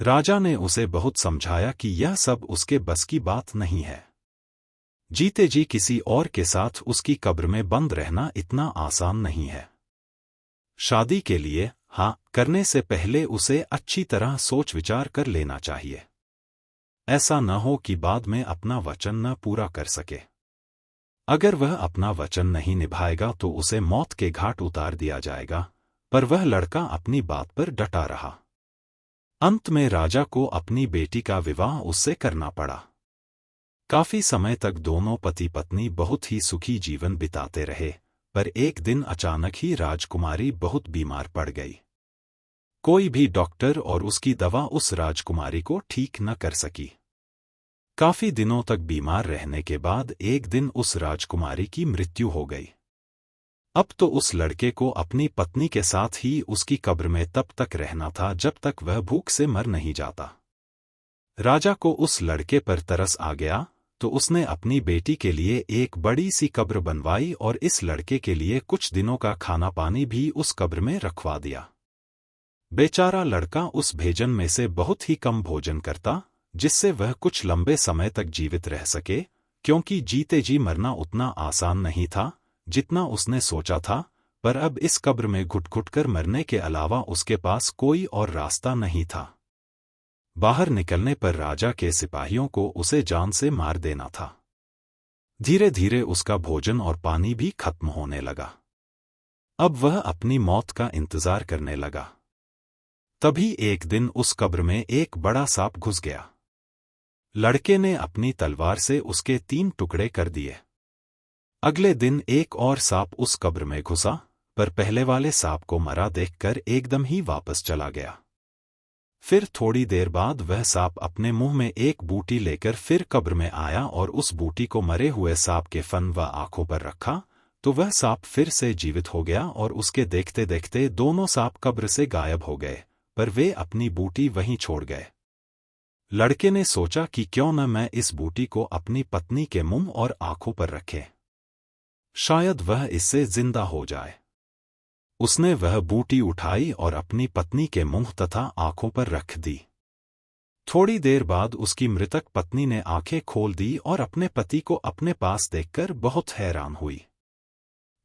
राजा ने उसे बहुत समझाया कि यह सब उसके बस की बात नहीं है। जीते जी किसी और के साथ उसकी कब्र में बंद रहना इतना आसान नहीं है। शादी के लिए हाँ करने से पहले उसे अच्छी तरह सोच विचार कर लेना चाहिए। ऐसा न हो कि बाद में अपना वचन न पूरा कर सके। अगर वह अपना वचन नहीं निभाएगा तो उसे मौत के घाट उतार दिया जाएगा, पर वह लड़का अपनी बात पर डटा रहा। अंत में राजा को अपनी बेटी का विवाह उससे करना पड़ा। काफी समय तक दोनों पति पत्नी बहुत ही सुखी जीवन बिताते रहे, पर एक दिन अचानक ही राजकुमारी बहुत बीमार पड़ गई। कोई भी डॉक्टर और उसकी दवा उस राजकुमारी को ठीक न कर सकी। काफी दिनों तक बीमार रहने के बाद एक दिन उस राजकुमारी की मृत्यु हो गई। अब तो उस लड़के को अपनी पत्नी के साथ ही उसकी कब्र में तब तक रहना था जब तक वह भूख से मर नहीं जाता। राजा को उस लड़के पर तरस आ गया तो उसने अपनी बेटी के लिए एक बड़ी सी कब्र बनवाई और इस लड़के के लिए कुछ दिनों का खाना पानी भी उस कब्र में रखवा दिया। बेचारा लड़का उस भोजन में से बहुत ही कम भोजन करता, जिससे वह कुछ लंबे समय तक जीवित रह सके, क्योंकि जीते जी मरना उतना आसान नहीं था जितना उसने सोचा था। पर अब इस कब्र में घुट-घुट कर मरने के अलावा उसके पास कोई और रास्ता नहीं था। बाहर निकलने पर राजा के सिपाहियों को उसे जान से मार देना था। धीरे धीरे उसका भोजन और पानी भी खत्म होने लगा। अब वह अपनी मौत का इंतजार करने लगा। तभी एक दिन उस कब्र में एक बड़ा सांप घुस गया। लड़के ने अपनी तलवार से उसके 3 टुकड़े कर दिए। अगले दिन एक और सांप उस कब्र में घुसा, पर पहले वाले सांप को मरा देखकर एकदम ही वापस चला गया। फिर थोड़ी देर बाद वह सांप अपने मुंह में एक बूटी लेकर फिर कब्र में आया और उस बूटी को मरे हुए सांप के फन व आंखों पर रखा, तो वह सांप फिर से जीवित हो गया और उसके देखते देखते दोनों सांप कब्र से गायब हो गए, पर वे अपनी बूटी वहीं छोड़ गए। लड़के ने सोचा कि क्यों न मैं इस बूटी को अपनी पत्नी के मुंह और आंखों पर रखे, शायद वह इससे जिंदा हो जाए। उसने वह बूटी उठाई और अपनी पत्नी के मुंह तथा आंखों पर रख दी। थोड़ी देर बाद उसकी मृतक पत्नी ने आंखें खोल दी और अपने पति को अपने पास देखकर बहुत हैरान हुई।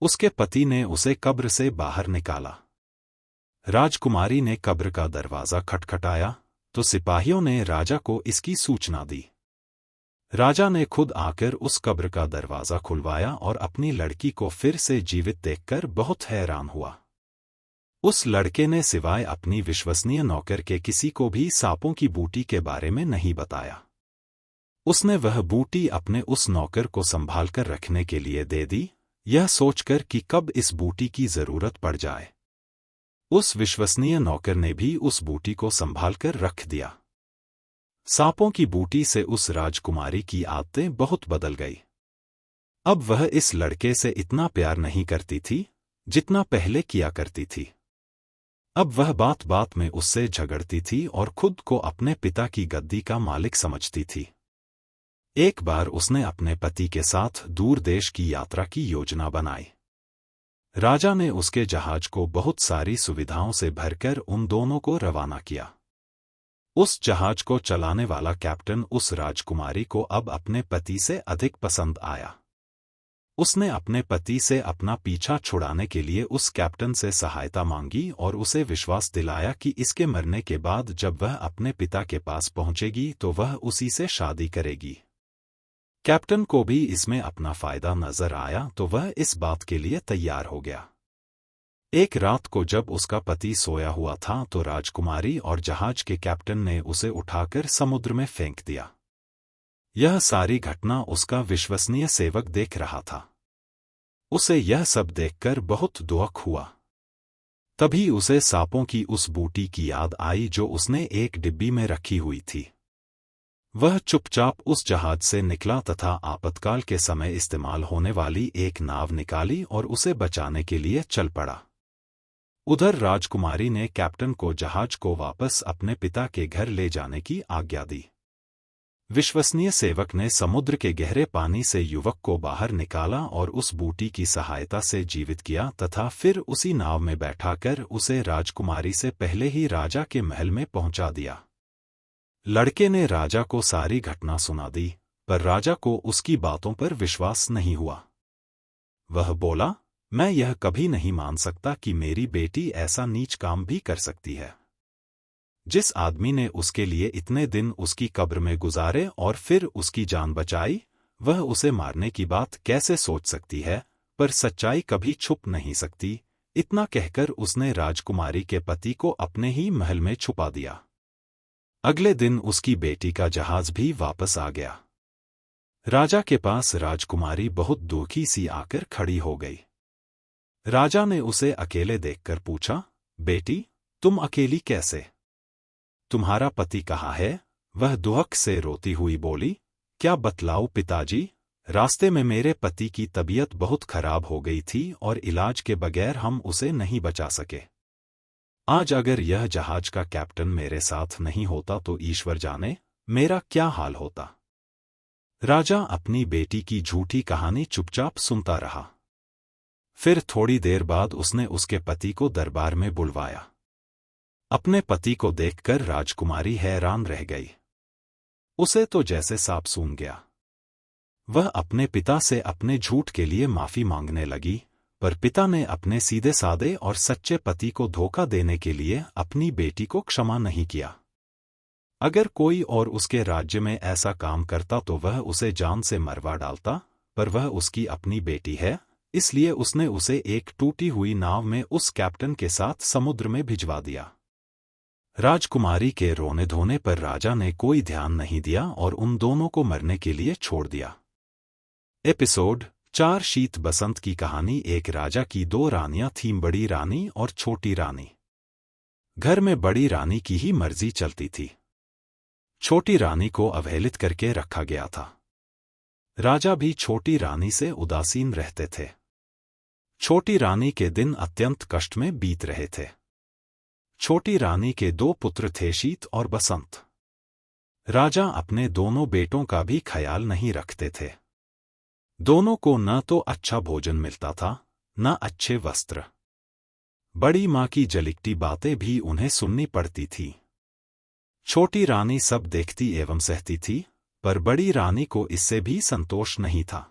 उसके पति ने उसे कब्र से बाहर निकाला। राजकुमारी ने कब्र का दरवाजा खटखटाया तो सिपाहियों ने राजा को इसकी सूचना दी। राजा ने खुद आकर उस कब्र का दरवाजा खुलवाया और अपनी लड़की को फिर से जीवित देखकर बहुत हैरान हुआ। उस लड़के ने सिवाय अपनी विश्वसनीय नौकर के किसी को भी सांपों की बूटी के बारे में नहीं बताया। उसने वह बूटी अपने उस नौकर को संभाल कर रखने के लिए दे दी, यह सोचकर कि कब इस बूटी की जरूरत पड़ जाए। उस विश्वसनीय नौकर ने भी उस बूटी को संभाल कर रख दिया। सांपों की बूटी से उस राजकुमारी की आदतें बहुत बदल गई। अब वह इस लड़के से इतना प्यार नहीं करती थी जितना पहले किया करती थी। अब वह बात बात में उससे झगड़ती थी और खुद को अपने पिता की गद्दी का मालिक समझती थी। एक बार उसने अपने पति के साथ दूर देश की यात्रा की योजना बनाई। राजा ने उसके जहाज को बहुत सारी सुविधाओं से भरकर उन दोनों को रवाना किया। उस जहाज को चलाने वाला कैप्टन उस राजकुमारी को अब अपने पति से अधिक पसंद आया। उसने अपने पति से अपना पीछा छुड़ाने के लिए उस कैप्टन से सहायता मांगी और उसे विश्वास दिलाया कि इसके मरने के बाद जब वह अपने पिता के पास पहुंचेगी तो वह उसी से शादी करेगी। कैप्टन को भी इसमें अपना फायदा नजर आया तो वह इस बात के लिए तैयार हो गया। एक रात को जब उसका पति सोया हुआ था तो राजकुमारी और जहाज के कैप्टन ने उसे उठाकर समुद्र में फेंक दिया। यह सारी घटना उसका विश्वसनीय सेवक देख रहा था। उसे यह सब देखकर बहुत दुख हुआ। तभी उसे सांपों की उस बूटी की याद आई जो उसने एक डिब्बी में रखी हुई थी। वह चुपचाप उस जहाज से निकला तथा आपातकाल के समय इस्तेमाल होने वाली एक नाव निकाली और उसे बचाने के लिए चल पड़ा। उधर राजकुमारी ने कैप्टन को जहाज को वापस अपने पिता के घर ले जाने की आज्ञा दी। विश्वसनीय सेवक ने समुद्र के गहरे पानी से युवक को बाहर निकाला और उस बूटी की सहायता से जीवित किया तथा फिर उसी नाव में बैठाकर उसे राजकुमारी से पहले ही राजा के महल में पहुंचा दिया। लड़के ने राजा को सारी घटना सुना दी, पर राजा को उसकी बातों पर विश्वास नहीं हुआ। वह बोला, मैं यह कभी नहीं मान सकता कि मेरी बेटी ऐसा नीच काम भी कर सकती है। जिस आदमी ने उसके लिए इतने दिन उसकी कब्र में गुजारे और फिर उसकी जान बचाई, वह उसे मारने की बात कैसे सोच सकती है, पर सच्चाई कभी छुप नहीं सकती। इतना कहकर उसने राजकुमारी के पति को अपने ही महल में छुपा दिया। अगले दिन उसकी बेटी का जहाज भी वापस आ गया। राजा के पास राजकुमारी बहुत दुखी सी आकर खड़ी हो गई। राजा ने उसे अकेले देखकर पूछा, बेटी, तुम अकेली कैसे? तुम्हारा पति कहाँ है? वह दुहक से रोती हुई बोली, क्या बतलाऊं पिताजी, रास्ते में मेरे पति की तबीयत बहुत खराब हो गई थी और इलाज के बगैर हम उसे नहीं बचा सके। आज अगर यह जहाज का कैप्टन मेरे साथ नहीं होता तो ईश्वर जाने मेरा क्या हाल होता। राजा अपनी बेटी की झूठी कहानी चुपचाप सुनता रहा। फिर थोड़ी देर बाद उसने उसके पति को दरबार में बुलवाया। अपने पति को देखकर राजकुमारी हैरान रह गई। उसे तो जैसे सांप सूंघ गया। वह अपने पिता से अपने झूठ के लिए माफी मांगने लगी, पर पिता ने अपने सीधे सादे और सच्चे पति को धोखा देने के लिए अपनी बेटी को क्षमा नहीं किया। अगर कोई और उसके राज्य में ऐसा काम करता तो वह उसे जान से मरवा डालता, पर वह उसकी अपनी बेटी है, इसलिए उसने उसे एक टूटी हुई नाव में उस कैप्टन के साथ समुद्र में भिजवा दिया। राजकुमारी के रोने धोने पर राजा ने कोई ध्यान नहीं दिया और उन दोनों को मरने के लिए छोड़ दिया। एपिसोड 4 शीत बसंत की कहानी। एक राजा की 2 रानियां थीं, बड़ी रानी और छोटी रानी। घर में बड़ी रानी की ही मर्जी चलती थी। छोटी रानी को अवहेलित करके रखा गया था। राजा भी छोटी रानी से उदासीन रहते थे। छोटी रानी के दिन अत्यंत कष्ट में बीत रहे थे। छोटी रानी के 2 पुत्र थे, शीत और बसंत। राजा अपने दोनों बेटों का भी ख्याल नहीं रखते थे। दोनों को न तो अच्छा भोजन मिलता था, न अच्छे वस्त्र। बड़ी माँ की जलिकटी बातें भी उन्हें सुननी पड़ती थी। छोटी रानी सब देखती एवं सहती थी, पर बड़ी रानी को इससे भी संतोष नहीं था।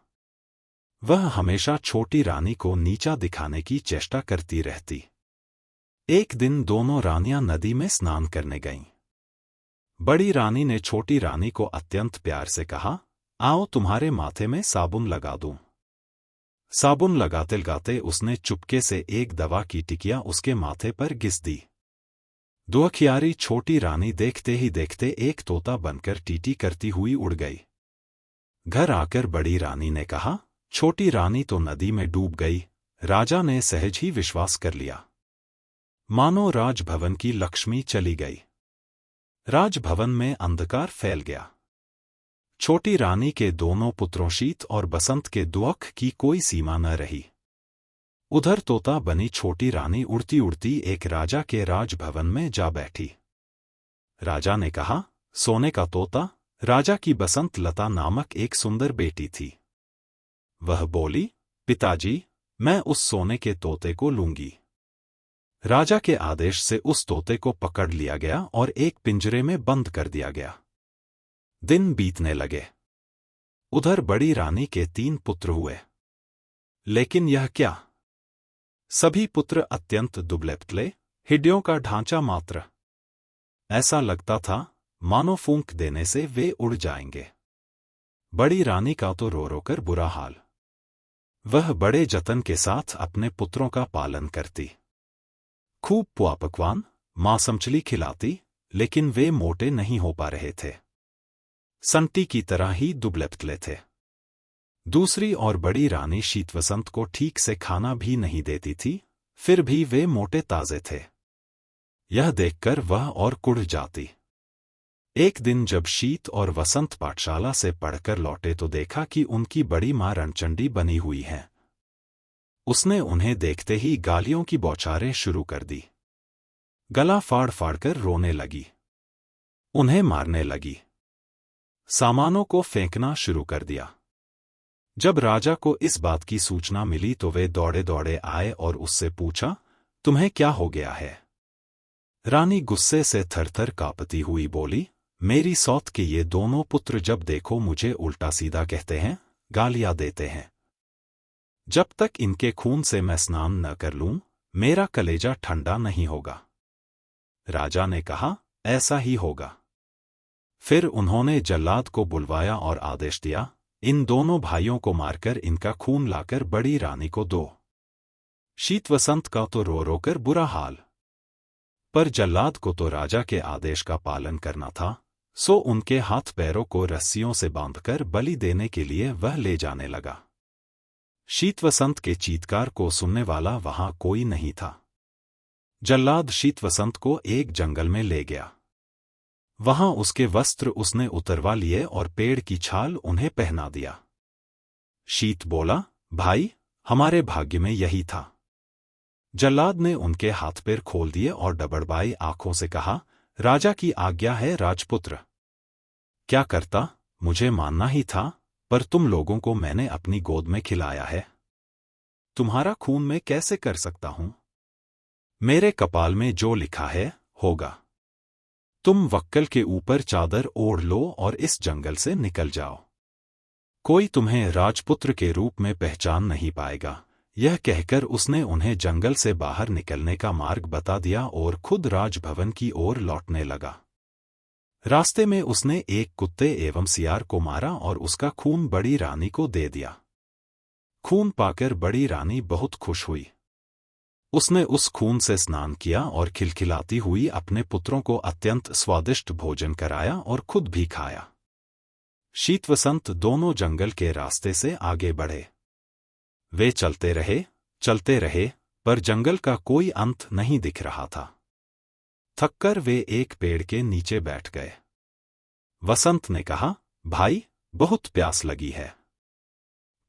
वह हमेशा छोटी रानी को नीचा दिखाने की चेष्टा करती रहती। एक दिन दोनों रानियां नदी में स्नान करने गईं। बड़ी रानी ने छोटी रानी को अत्यंत प्यार से कहा, आओ तुम्हारे माथे में साबुन लगा दूं। साबुन लगाते लगाते उसने चुपके से एक दवा की टिकिया उसके माथे पर घिस दी। दुखियारी छोटी रानी देखते ही देखते एक तोता बनकर टीटी करती हुई उड़ गई। घर आकर बड़ी रानी ने कहा, छोटी रानी तो नदी में डूब गई। राजा ने सहज ही विश्वास कर लिया। मानो राजभवन की लक्ष्मी चली गई। राजभवन में अंधकार फैल गया। छोटी रानी के दोनों पुत्रों शीत और बसंत के दुख की कोई सीमा न रही। उधर तोता बनी छोटी रानी उड़ती उड़ती एक राजा के राजभवन में जा बैठी। राजा ने कहा, सोने का तोता। राजा की बसंत लता नामक एक सुंदर बेटी थी। वह बोली, पिताजी, मैं उस सोने के तोते को लूंगी। राजा के आदेश से उस तोते को पकड़ लिया गया और एक पिंजरे में बंद कर दिया गया। दिन बीतने लगे। उधर बड़ी रानी के 3 पुत्र हुए। लेकिन यह क्या, सभी पुत्र अत्यंत दुबले पतले, हड्डियों का ढांचा मात्र। ऐसा लगता था मानो फूंक देने से वे उड़ जाएंगे। बड़ी रानी का तो रो रो कर बुरा हाल। वह बड़े जतन के साथ अपने पुत्रों का पालन करती। खूब पुआ पकवान, मांस मछली खिलाती, लेकिन वे मोटे नहीं हो पा रहे थे। संटी की तरह ही दुबले पतले थे। दूसरी और बड़ी रानी शीत वसंत को ठीक से खाना भी नहीं देती थी, फिर भी वे मोटे ताजे थे। यह देखकर वह और कुढ़ जाती। एक दिन जब शीत और वसंत पाठशाला से पढ़कर लौटे तो देखा कि उनकी बड़ी मां रणचंडी बनी हुई है। उसने उन्हें देखते ही गालियों की बौछारें शुरू कर दी। गला फाड़ फाड़ कर रोने लगी। उन्हें मारने लगी। सामानों को फेंकना शुरू कर दिया। जब राजा को इस बात की सूचना मिली तो वे दौड़े दौड़े आए और उससे पूछा, तुम्हें क्या हो गया है? रानी गुस्से से थरथर कांपती हुई बोली, मेरी सौत के ये दोनों पुत्र जब देखो मुझे उल्टा सीधा कहते हैं, गालियां देते हैं। जब तक इनके खून से मैं स्नान न कर लूं, मेरा कलेजा ठंडा नहीं होगा। राजा ने कहा, ऐसा ही होगा। फिर उन्होंने जल्लाद को बुलवाया और आदेश दिया, इन दोनों भाइयों को मारकर इनका खून लाकर बड़ी रानी को दो। शीत वसंत का तो रो रो कर बुरा हाल, पर जल्लाद को तो राजा के आदेश का पालन करना था, सो उनके हाथ पैरों को रस्सियों से बांधकर बलि देने के लिए वह ले जाने लगा। शीत वसंत के चीत्कार को सुनने वाला वहां कोई नहीं था। जल्लाद शीत वसंत को एक जंगल में ले गया। वहां उसके वस्त्र उसने उतरवा लिए और पेड़ की छाल उन्हें पहना दिया। शीत बोला, भाई, हमारे भाग्य में यही था। जल्लाद ने उनके हाथ पैर खोल दिए और डबडबाई आंखों से कहा, राजा की आज्ञा है राजपुत्र। क्या करता, मुझे मानना ही था, पर तुम लोगों को मैंने अपनी गोद में खिलाया है। तुम्हारा खून मैं कैसे कर सकता हूं? मेरे कपाल में जो लिखा है, होगा। तुम वक्कल के ऊपर चादर ओढ़ लो और इस जंगल से निकल जाओ। कोई तुम्हें राजपुत्र के रूप में पहचान नहीं पाएगा। यह कहकर उसने उन्हें जंगल से बाहर निकलने का मार्ग बता दिया और खुद राजभवन की ओर लौटने लगा। रास्ते में उसने एक कुत्ते एवं सियार को मारा और उसका खून बड़ी रानी को दे दिया। खून पाकर बड़ी रानी बहुत खुश हुई। उसने उस खून से स्नान किया और खिलखिलाती हुई अपने पुत्रों को अत्यंत स्वादिष्ट भोजन कराया और खुद भी खाया। शीत वसंत दोनों जंगल के रास्ते से आगे बढ़े। वे चलते रहे, पर जंगल का कोई अंत नहीं दिख रहा था। थककर वे एक पेड़ के नीचे बैठ गए। वसंत ने कहा, भाई, बहुत प्यास लगी है,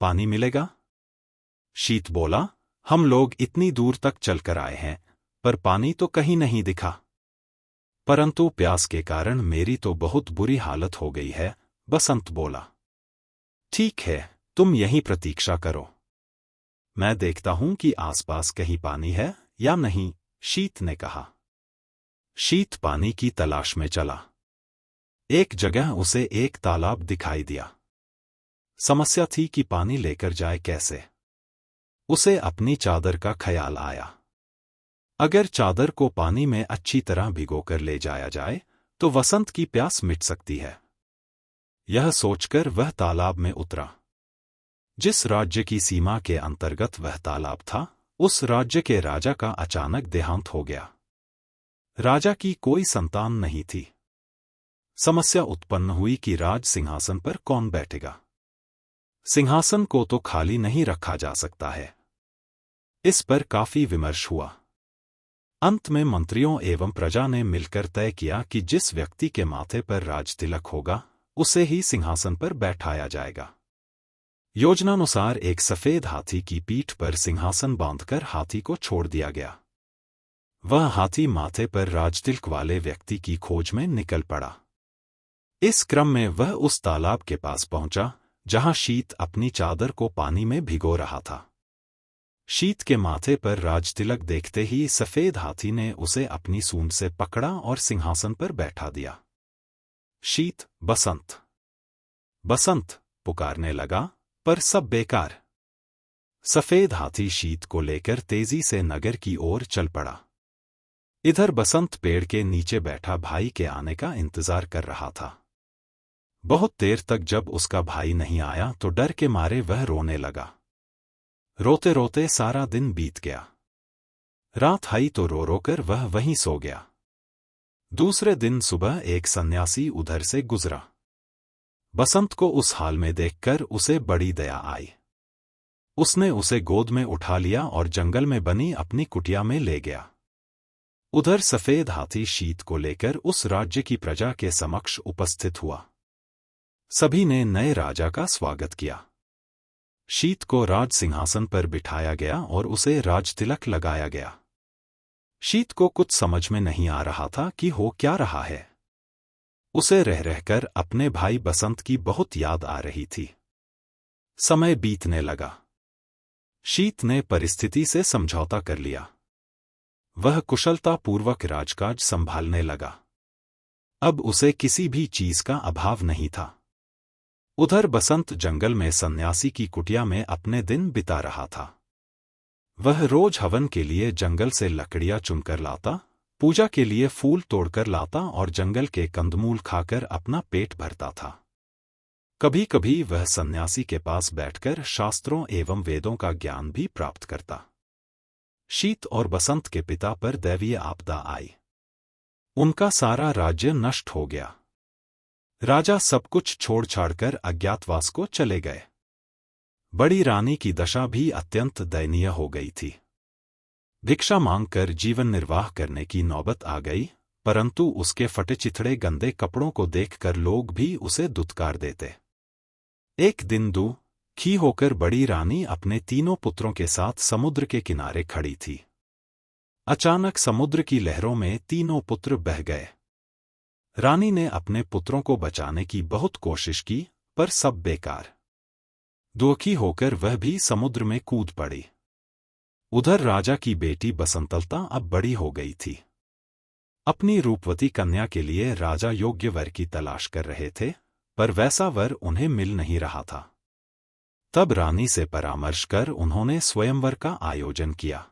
पानी मिलेगा? शीत बोला, हम लोग इतनी दूर तक चलकर आए हैं, पर पानी तो कहीं नहीं दिखा। परंतु प्यास के कारण मेरी तो बहुत बुरी हालत हो गई है। बसंत बोला, ठीक है, तुम यहीं प्रतीक्षा करो, मैं देखता हूं कि आसपास कहीं पानी है या नहीं। शीत ने कहा। शीत पानी की तलाश में चला। एक जगह उसे एक तालाब दिखाई दिया। समस्या थी कि पानी लेकर जाए कैसे। उसे अपनी चादर का ख्याल आया। अगर चादर को पानी में अच्छी तरह भिगोकर ले जाया जाए तो वसंत की प्यास मिट सकती है। यह सोचकर वह तालाब में उतरा। जिस राज्य की सीमा के अंतर्गत वह तालाब था, उस राज्य के राजा का अचानक देहांत हो गया। राजा की कोई संतान नहीं थी। समस्या उत्पन्न हुई कि राज सिंहासन पर कौन बैठेगा। सिंहासन को तो खाली नहीं रखा जा सकता है। इस पर काफी विमर्श हुआ। अंत में मंत्रियों एवं प्रजा ने मिलकर तय किया कि जिस व्यक्ति के माथे पर राज तिलक होगा, उसे ही सिंहासन पर बैठाया जाएगा। योजनानुसार एक सफेद हाथी की पीठ पर सिंहासन बांधकर हाथी को छोड़ दिया गया। वह हाथी माथे पर राजतिलक वाले व्यक्ति की खोज में निकल पड़ा। इस क्रम में वह उस तालाब के पास पहुंचा जहां शीत अपनी चादर को पानी में भिगो रहा था। शीत के माथे पर राजतिलक देखते ही सफेद हाथी ने उसे अपनी सूंड से पकड़ा और सिंहासन पर बैठा दिया। शीत, बसंत, बसंत पुकारने लगा, पर सब बेकार। सफेद हाथी शीत को लेकर तेजी से नगर की ओर चल पड़ा। इधर बसंत पेड़ के नीचे बैठा भाई के आने का इंतजार कर रहा था। बहुत देर तक जब उसका भाई नहीं आया तो डर के मारे वह रोने लगा। रोते रोते सारा दिन बीत गया। रात आई तो रो रो कर वह वहीं सो गया। दूसरे दिन सुबह एक सन्यासी उधर से गुजरा। बसंत को उस हाल में देखकर उसे बड़ी दया आई। उसने उसे गोद में उठा लिया और जंगल में बनी अपनी कुटिया में ले गया। उधर सफेद हाथी शीत को लेकर उस राज्य की प्रजा के समक्ष उपस्थित हुआ। सभी ने नए राजा का स्वागत किया। शीत को राज सिंहासन पर बिठाया गया और उसे राजतिलक लगाया गया। शीत को कुछ समझ में नहीं आ रहा था कि हो क्या रहा है। उसे रह रहकर अपने भाई बसंत की बहुत याद आ रही थी। समय बीतने लगा। शीत ने परिस्थिति से समझौता कर लिया। वह कुशलतापूर्वक राजकाज संभालने लगा। अब उसे किसी भी चीज का अभाव नहीं था। उधर बसंत जंगल में सन्यासी की कुटिया में अपने दिन बिता रहा था। वह रोज हवन के लिए जंगल से लकड़ियां चुनकर लाता, पूजा के लिए फूल तोड़कर लाता और जंगल के कंदमूल खाकर अपना पेट भरता था। कभी कभी वह सन्यासी के पास बैठकर शास्त्रों एवं वेदों का ज्ञान भी प्राप्त करता। शीत और बसंत के पिता पर दैवीय आपदा आई। उनका सारा राज्य नष्ट हो गया। राजा सब कुछ छोड़ छाड़कर अज्ञातवास को चले गए। बड़ी रानी की दशा भी अत्यंत दयनीय हो गई थी। भिक्षा मांगकर जीवन निर्वाह करने की नौबत आ गई, परंतु उसके फटे चिथड़े गंदे कपड़ों को देखकर लोग भी उसे दुत्कार देते। एक दिन दुखी होकर बड़ी रानी अपने तीनों पुत्रों के साथ समुद्र के किनारे खड़ी थी। अचानक समुद्र की लहरों में तीनों पुत्र बह गए। रानी ने अपने पुत्रों को बचाने की बहुत कोशिश की, पर सब बेकार। दुखी होकर वह भी समुद्र में कूद पड़ी। उधर राजा की बेटी बसंतलता अब बड़ी हो गई थी। अपनी रूपवती कन्या के लिए राजा योग्य वर की तलाश कर रहे थे, पर वैसा वर उन्हें मिल नहीं रहा था। तब रानी से परामर्श कर उन्होंने स्वयंवर का आयोजन किया।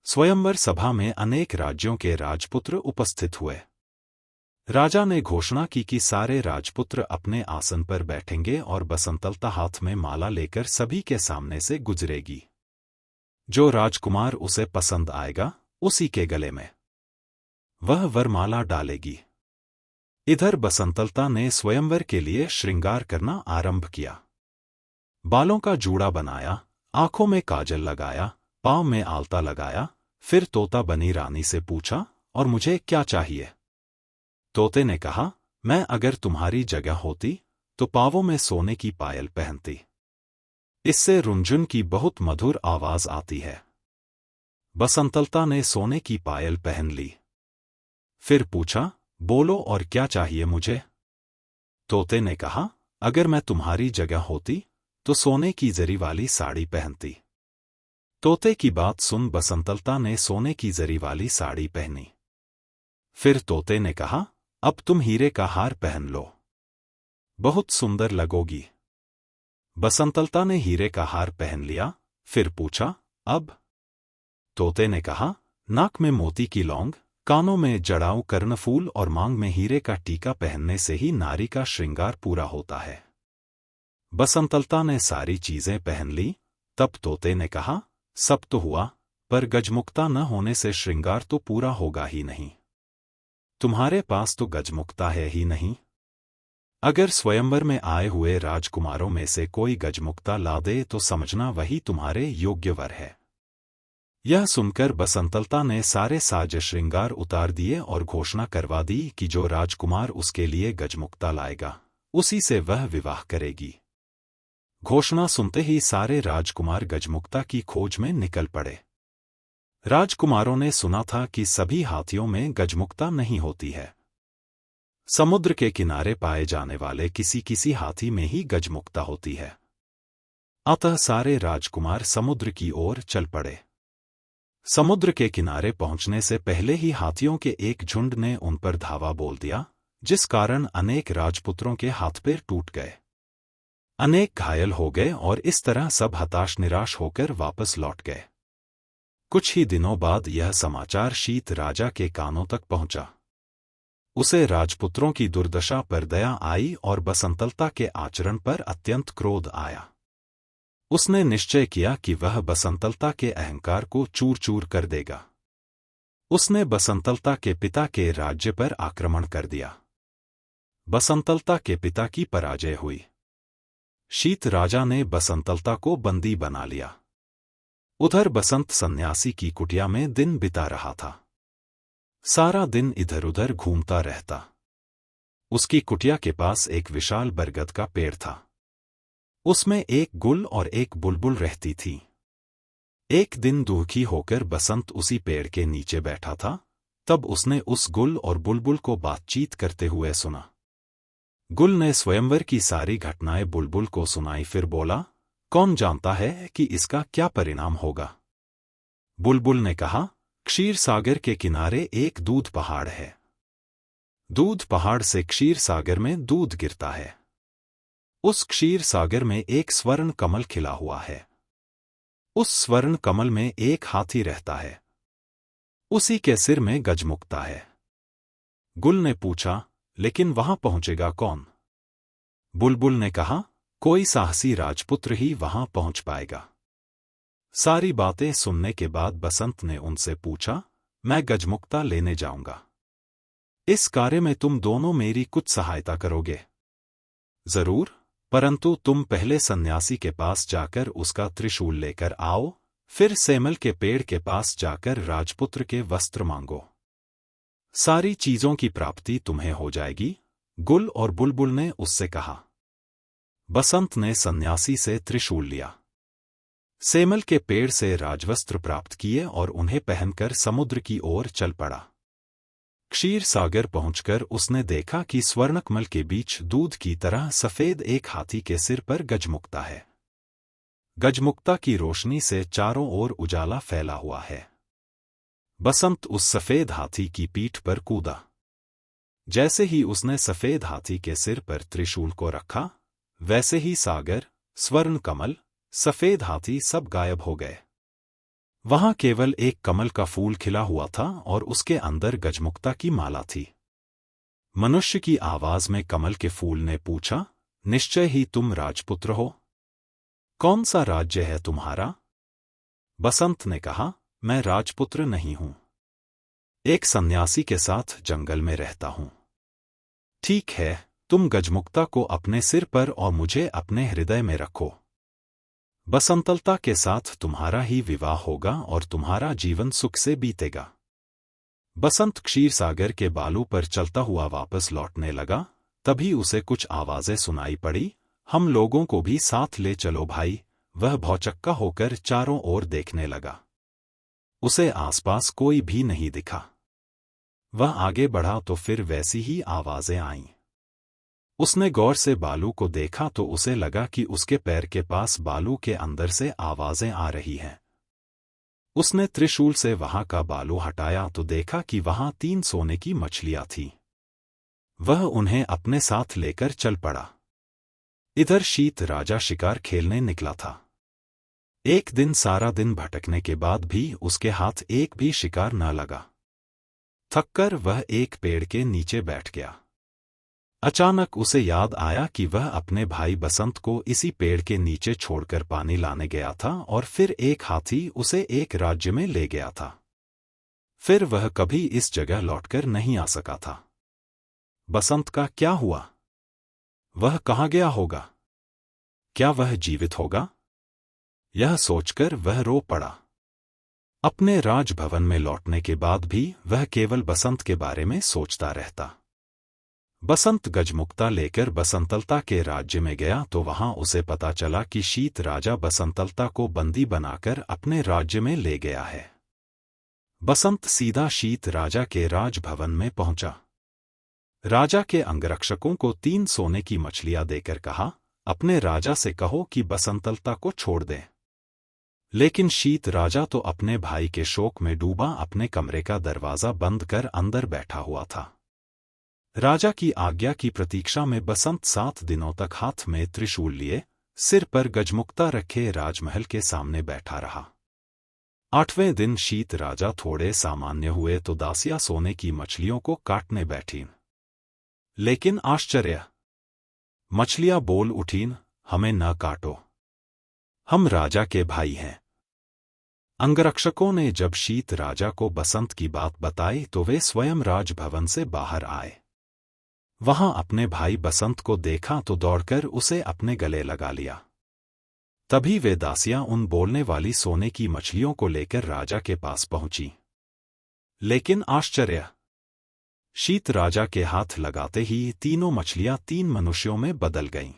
स्वयंवर सभा में अनेक राज्यों के राजपुत्र उपस्थित हुए। राजा ने घोषणा की कि सारे राजपुत्र अपने आसन पर बैठेंगे और बसंतलता हाथ में माला लेकर सभी के सामने से गुजरेगी। जो राजकुमार उसे पसंद आएगा, उसी के गले में वह वरमाला डालेगी। इधर बसंतलता ने स्वयंवर के लिए श्रृंगार करना आरंभ किया। बालों का जूड़ा बनाया, आंखों में काजल लगाया, पांव में आलता लगाया, फिर तोता बनी रानी से पूछा, और मुझे क्या चाहिए? तोते ने कहा, मैं अगर तुम्हारी जगह होती तो पांवों में सोने की पायल पहनती। इससे रुंझुन की बहुत मधुर आवाज आती है। बसंतलता ने सोने की पायल पहन ली। फिर पूछा, बोलो और क्या चाहिए मुझे? तोते ने कहा, अगर मैं तुम्हारी जगह होती तो सोने की जरी वाली साड़ी पहनती। तोते की बात सुन बसंतलता ने सोने की जरी वाली साड़ी पहनी। फिर तोते ने कहा, अब तुम हीरे का हार पहन लो, बहुत सुंदर लगोगी। बसंतलता ने हीरे का हार पहन लिया। फिर पूछा, अब? तोते ने कहा, नाक में मोती की लौंग, कानों में जड़ाऊ कर्णफूल और मांग में हीरे का टीका पहनने से ही नारी का श्रृंगार पूरा होता है। बसंतलता ने सारी चीजें पहन ली। तब तोते ने कहा, सब तो हुआ, पर गजमुक्ता न होने से श्रृंगार तो पूरा होगा ही नहीं। तुम्हारे पास तो गजमुक्ता है ही नहीं। अगर स्वयंवर में आए हुए राजकुमारों में से कोई गजमुक्ता ला दे तो समझना वही तुम्हारे योग्य वर है। यह सुनकर बसंतलता ने सारे साज श्रृंगार उतार दिए और घोषणा करवा दी कि जो राजकुमार उसके लिए गजमुक्ता लाएगा, उसी से वह विवाह करेगी। घोषणा सुनते ही सारे राजकुमार गजमुक्ता की खोज में निकल पड़े। राजकुमारों ने सुना था कि सभी हाथियों में गजमुक्ता नहीं होती है। समुद्र के किनारे पाए जाने वाले किसी किसी हाथी में ही गजमुक्ता होती है। अतः सारे राजकुमार समुद्र की ओर चल पड़े। समुद्र के किनारे पहुंचने से पहले ही हाथियों के एक झुंड ने उन पर धावा बोल दिया, जिस कारण अनेक राजपुत्रों के हाथ पैर टूट गए। अनेक घायल हो गए और इस तरह सब हताश निराश होकर वापस लौट गए। कुछ ही दिनों बाद यह समाचार शीत राजा के कानों तक पहुंचा। उसे राजपुत्रों की दुर्दशा पर दया आई और बसंतलता के आचरण पर अत्यंत क्रोध आया। उसने निश्चय किया कि वह बसंतलता के अहंकार को चूर चूर कर देगा। उसने बसंतलता के पिता के राज्य पर आक्रमण कर दिया। बसंतलता के पिता की पराजय हुई। शीत राजा ने बसंतलता को बंदी बना लिया। उधर बसंत सन्यासी की कुटिया में दिन बिता रहा था। सारा दिन इधर उधर घूमता रहता। उसकी कुटिया के पास एक विशाल बरगद का पेड़ था। उसमें एक गुल और एक बुलबुल रहती थी। एक दिन दुखी होकर बसंत उसी पेड़ के नीचे बैठा था। तब उसने उस गुल और बुलबुल को बातचीत करते हुए सुना। गुल ने स्वयंवर की सारी घटनाएं बुलबुल को सुनाई। फिर बोला, कौन जानता है कि इसका क्या परिणाम होगा? बुलबुल ने कहा, क्षीर सागर के किनारे एक दूध पहाड़ है। दूध पहाड़ से क्षीर सागर में दूध गिरता है। उस क्षीर सागर में एक स्वर्ण कमल खिला हुआ है। उस स्वर्ण कमल में एक हाथी रहता है। उसी के सिर में गजमुक्ता है। गुल ने पूछा, लेकिन वहां पहुंचेगा कौन? बुलबुल ने कहा, कोई साहसी राजपुत्र ही वहां पहुंच पाएगा। सारी बातें सुनने के बाद बसंत ने उनसे पूछा, मैं गजमुक्ता लेने जाऊंगा। इस कार्य में तुम दोनों मेरी कुछ सहायता करोगे? जरूर, परंतु तुम पहले सन्यासी के पास जाकर उसका त्रिशूल लेकर आओ, फिर सेमल के पेड़ के पास जाकर राजपुत्र के वस्त्र मांगो। सारी चीजों की प्राप्ति तुम्हें हो जाएगी, गुल और बुलबुल ने उससे कहा। बसंत ने सन्यासी से त्रिशूल लिया, सेमल के पेड़ से राजवस्त्र प्राप्त किए और उन्हें पहनकर समुद्र की ओर चल पड़ा। क्षीर सागर पहुंचकर उसने देखा कि स्वर्णकमल के बीच दूध की तरह सफेद एक हाथी के सिर पर गजमुक्ता है। गजमुक्ता की रोशनी से चारों ओर उजाला फैला हुआ है। बसंत उस सफेद हाथी की पीठ पर कूदा। जैसे ही उसने सफेद हाथी के सिर पर त्रिशूल को रखा, वैसे ही सागर, स्वर्ण कमल, सफेद हाथी सब गायब हो गए। वहां केवल एक कमल का फूल खिला हुआ था और उसके अंदर गजमुक्ता की माला थी। मनुष्य की आवाज में कमल के फूल ने पूछा, निश्चय ही तुम राजपुत्र हो? कौन सा राज्य है तुम्हारा? बसंत ने कहा, मैं राजपुत्र नहीं हूं। एक सन्यासी के साथ जंगल में रहता हूं। ठीक है, तुम गजमुक्ता को अपने सिर पर और मुझे अपने हृदय में रखो। बसंतलता के साथ तुम्हारा ही विवाह होगा और तुम्हारा जीवन सुख से बीतेगा। बसंत क्षीर सागर के बालू पर चलता हुआ वापस लौटने लगा, तभी उसे कुछ आवाजें सुनाई पड़ी, हम लोगों को भी साथ ले चलो भाई। वह भौचक्का होकर चारों ओर देखने लगा। उसे आसपास कोई भी नहीं दिखा। वह आगे बढ़ा तो फिर वैसी ही आवाजें आईं। उसने गौर से बालू को देखा तो उसे लगा कि उसके पैर के पास बालू के अंदर से आवाजें आ रही हैं। उसने त्रिशूल से वहां का बालू हटाया तो देखा कि वहां 3 सोने की मछलियां थीं। वह उन्हें अपने साथ लेकर चल पड़ा। इधर शीत राजा शिकार खेलने निकला था। एक दिन सारा दिन भटकने के बाद भी उसके हाथ एक भी शिकार न लगा। थककर वह एक पेड़ के नीचे बैठ गया। अचानक उसे याद आया कि वह अपने भाई बसंत को इसी पेड़ के नीचे छोड़कर पानी लाने गया था और फिर एक हाथी उसे एक राज्य में ले गया था। फिर वह कभी इस जगह लौटकर नहीं आ सका था। बसंत का क्या हुआ? वह कहाँ गया होगा? क्या वह जीवित होगा? यह सोचकर वह रो पड़ा। अपने राजभवन में लौटने के बाद भी वह केवल बसंत के बारे में सोचता रहता। बसंत गजमुक्ता लेकर बसंतलता के राज्य में गया तो वहां उसे पता चला कि शीत राजा बसंतलता को बंदी बनाकर अपने राज्य में ले गया है। बसंत सीधा शीत राजा के राजभवन में पहुंचा। राजा के अंगरक्षकों को 3 सोने की मछलियां देकर कहा, अपने राजा से कहो कि बसंतलता को छोड़ दे। लेकिन शीत राजा तो अपने भाई के शोक में डूबा अपने कमरे का दरवाजा बंद कर अंदर बैठा हुआ था। राजा की आज्ञा की प्रतीक्षा में बसंत 7 दिनों तक हाथ में त्रिशूल लिए, सिर पर गजमुक्ता रखे राजमहल के सामने बैठा रहा। 8वें दिन शीत राजा थोड़े सामान्य हुए तो दासियां सोने की मछलियों को काटने बैठीं। लेकिन आश्चर्य! मछलियां बोल उठीं, हमें न काटो, हम राजा के भाई हैं। अंगरक्षकों ने जब शीत राजा को बसंत की बात बताई तो वे स्वयं राजभवन से बाहर आए। वहां अपने भाई बसंत को देखा तो दौड़कर उसे अपने गले लगा लिया। तभी वे दासियां उन बोलने वाली सोने की मछलियों को लेकर राजा के पास पहुंची। लेकिन आश्चर्य! शीत राजा के हाथ लगाते ही तीनों मछलियां 3 मनुष्यों में बदल गईं।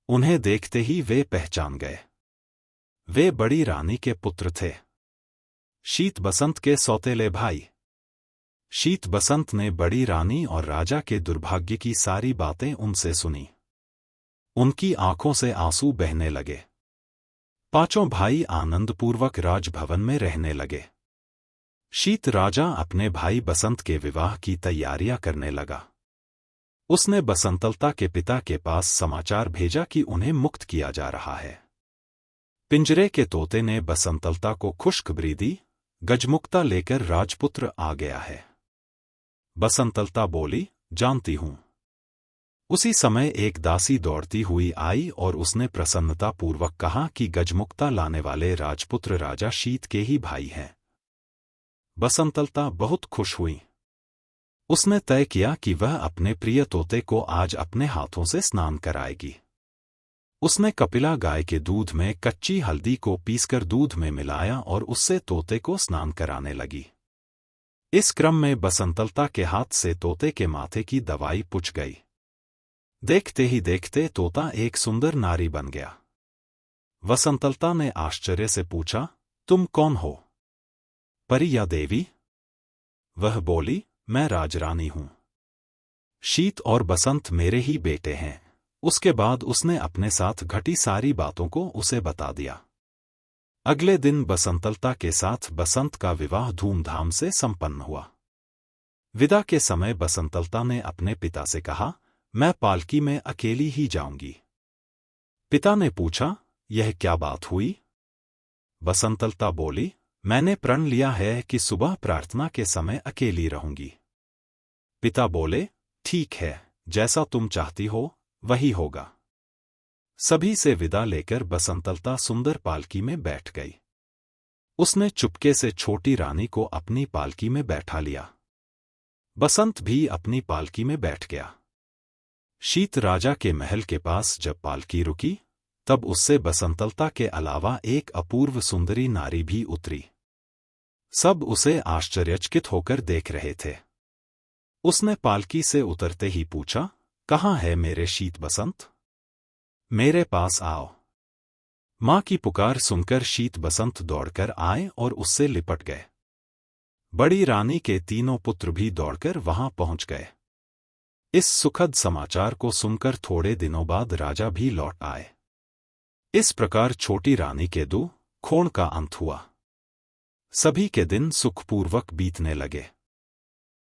उन्हें देखते ही वे पहचान गए। वे बड़ी रानी के पुत्र थे, शीत बसंत के सौतेले भाई। शीत बसंत ने बड़ी रानी और राजा के दुर्भाग्य की सारी बातें उनसे सुनी। उनकी आंखों से आंसू बहने लगे। 5 भाई आनंदपूर्वक राजभवन में रहने लगे। शीत राजा अपने भाई बसंत के विवाह की तैयारियां करने लगा। उसने बसंतलता के पिता के पास समाचार भेजा कि उन्हें मुक्त किया जा रहा है। पिंजरे के तोते ने बसंतलता को खुशखबरी दी, गजमुक्ता लेकर राजपुत्र आ गया है। बसंतलता बोली, जानती हूं। उसी समय एक दासी दौड़ती हुई आई और उसने प्रसन्नतापूर्वक कहा कि गजमुक्ता लाने वाले राजपुत्र राजा शीत के ही भाई हैं। बसंतलता बहुत खुश हुई। उसने तय किया कि वह अपने प्रिय तोते को आज अपने हाथों से स्नान कराएगी। उसने कपिला गाय के दूध में कच्ची हल्दी को पीसकर दूध में मिलाया और उससे तोते को स्नान कराने लगी। इस क्रम में बसंतलता के हाथ से तोते के माथे की दवाई पुछ गई। देखते ही देखते तोता एक सुंदर नारी बन गया। बसंतलता ने आश्चर्य से पूछा, तुम कौन हो, परी या देवी? वह बोली, मैं राजरानी हूं। शीत और बसंत मेरे ही बेटे हैं। उसके बाद उसने अपने साथ घटी सारी बातों को उसे बता दिया। अगले दिन बसंतलता के साथ बसंत का विवाह धूमधाम से संपन्न हुआ। विदा के समय बसंतलता ने अपने पिता से कहा, मैं पालकी में अकेली ही जाऊंगी। पिता ने पूछा, यह क्या बात हुई? बसंतलता बोली, मैंने प्रण लिया है कि सुबह प्रार्थना के समय अकेली रहूंगी। पिता बोले, ठीक है, जैसा तुम चाहती हो वही होगा। सभी से विदा लेकर बसंतलता सुंदर पालकी में बैठ गई। उसने चुपके से छोटी रानी को अपनी पालकी में बैठा लिया। बसंत भी अपनी पालकी में बैठ गया। शीत राजा के महल के पास जब पालकी रुकी, तब उससे बसंतलता के अलावा एक अपूर्व सुंदरी नारी भी उतरी। सब उसे आश्चर्यचकित होकर देख रहे थे। उसने पालकी से उतरते ही पूछा, कहाँ है मेरे शीत बसंत? मेरे पास आओ। मां की पुकार सुनकर शीत बसंत दौड़कर आए और उससे लिपट गए। बड़ी रानी के तीनों पुत्र भी दौड़कर वहां पहुंच गए। इस सुखद समाचार को सुनकर थोड़े दिनों बाद राजा भी लौट आए। इस प्रकार छोटी रानी के दुख का अंत हुआ। सभी के दिन सुखपूर्वक बीतने लगे।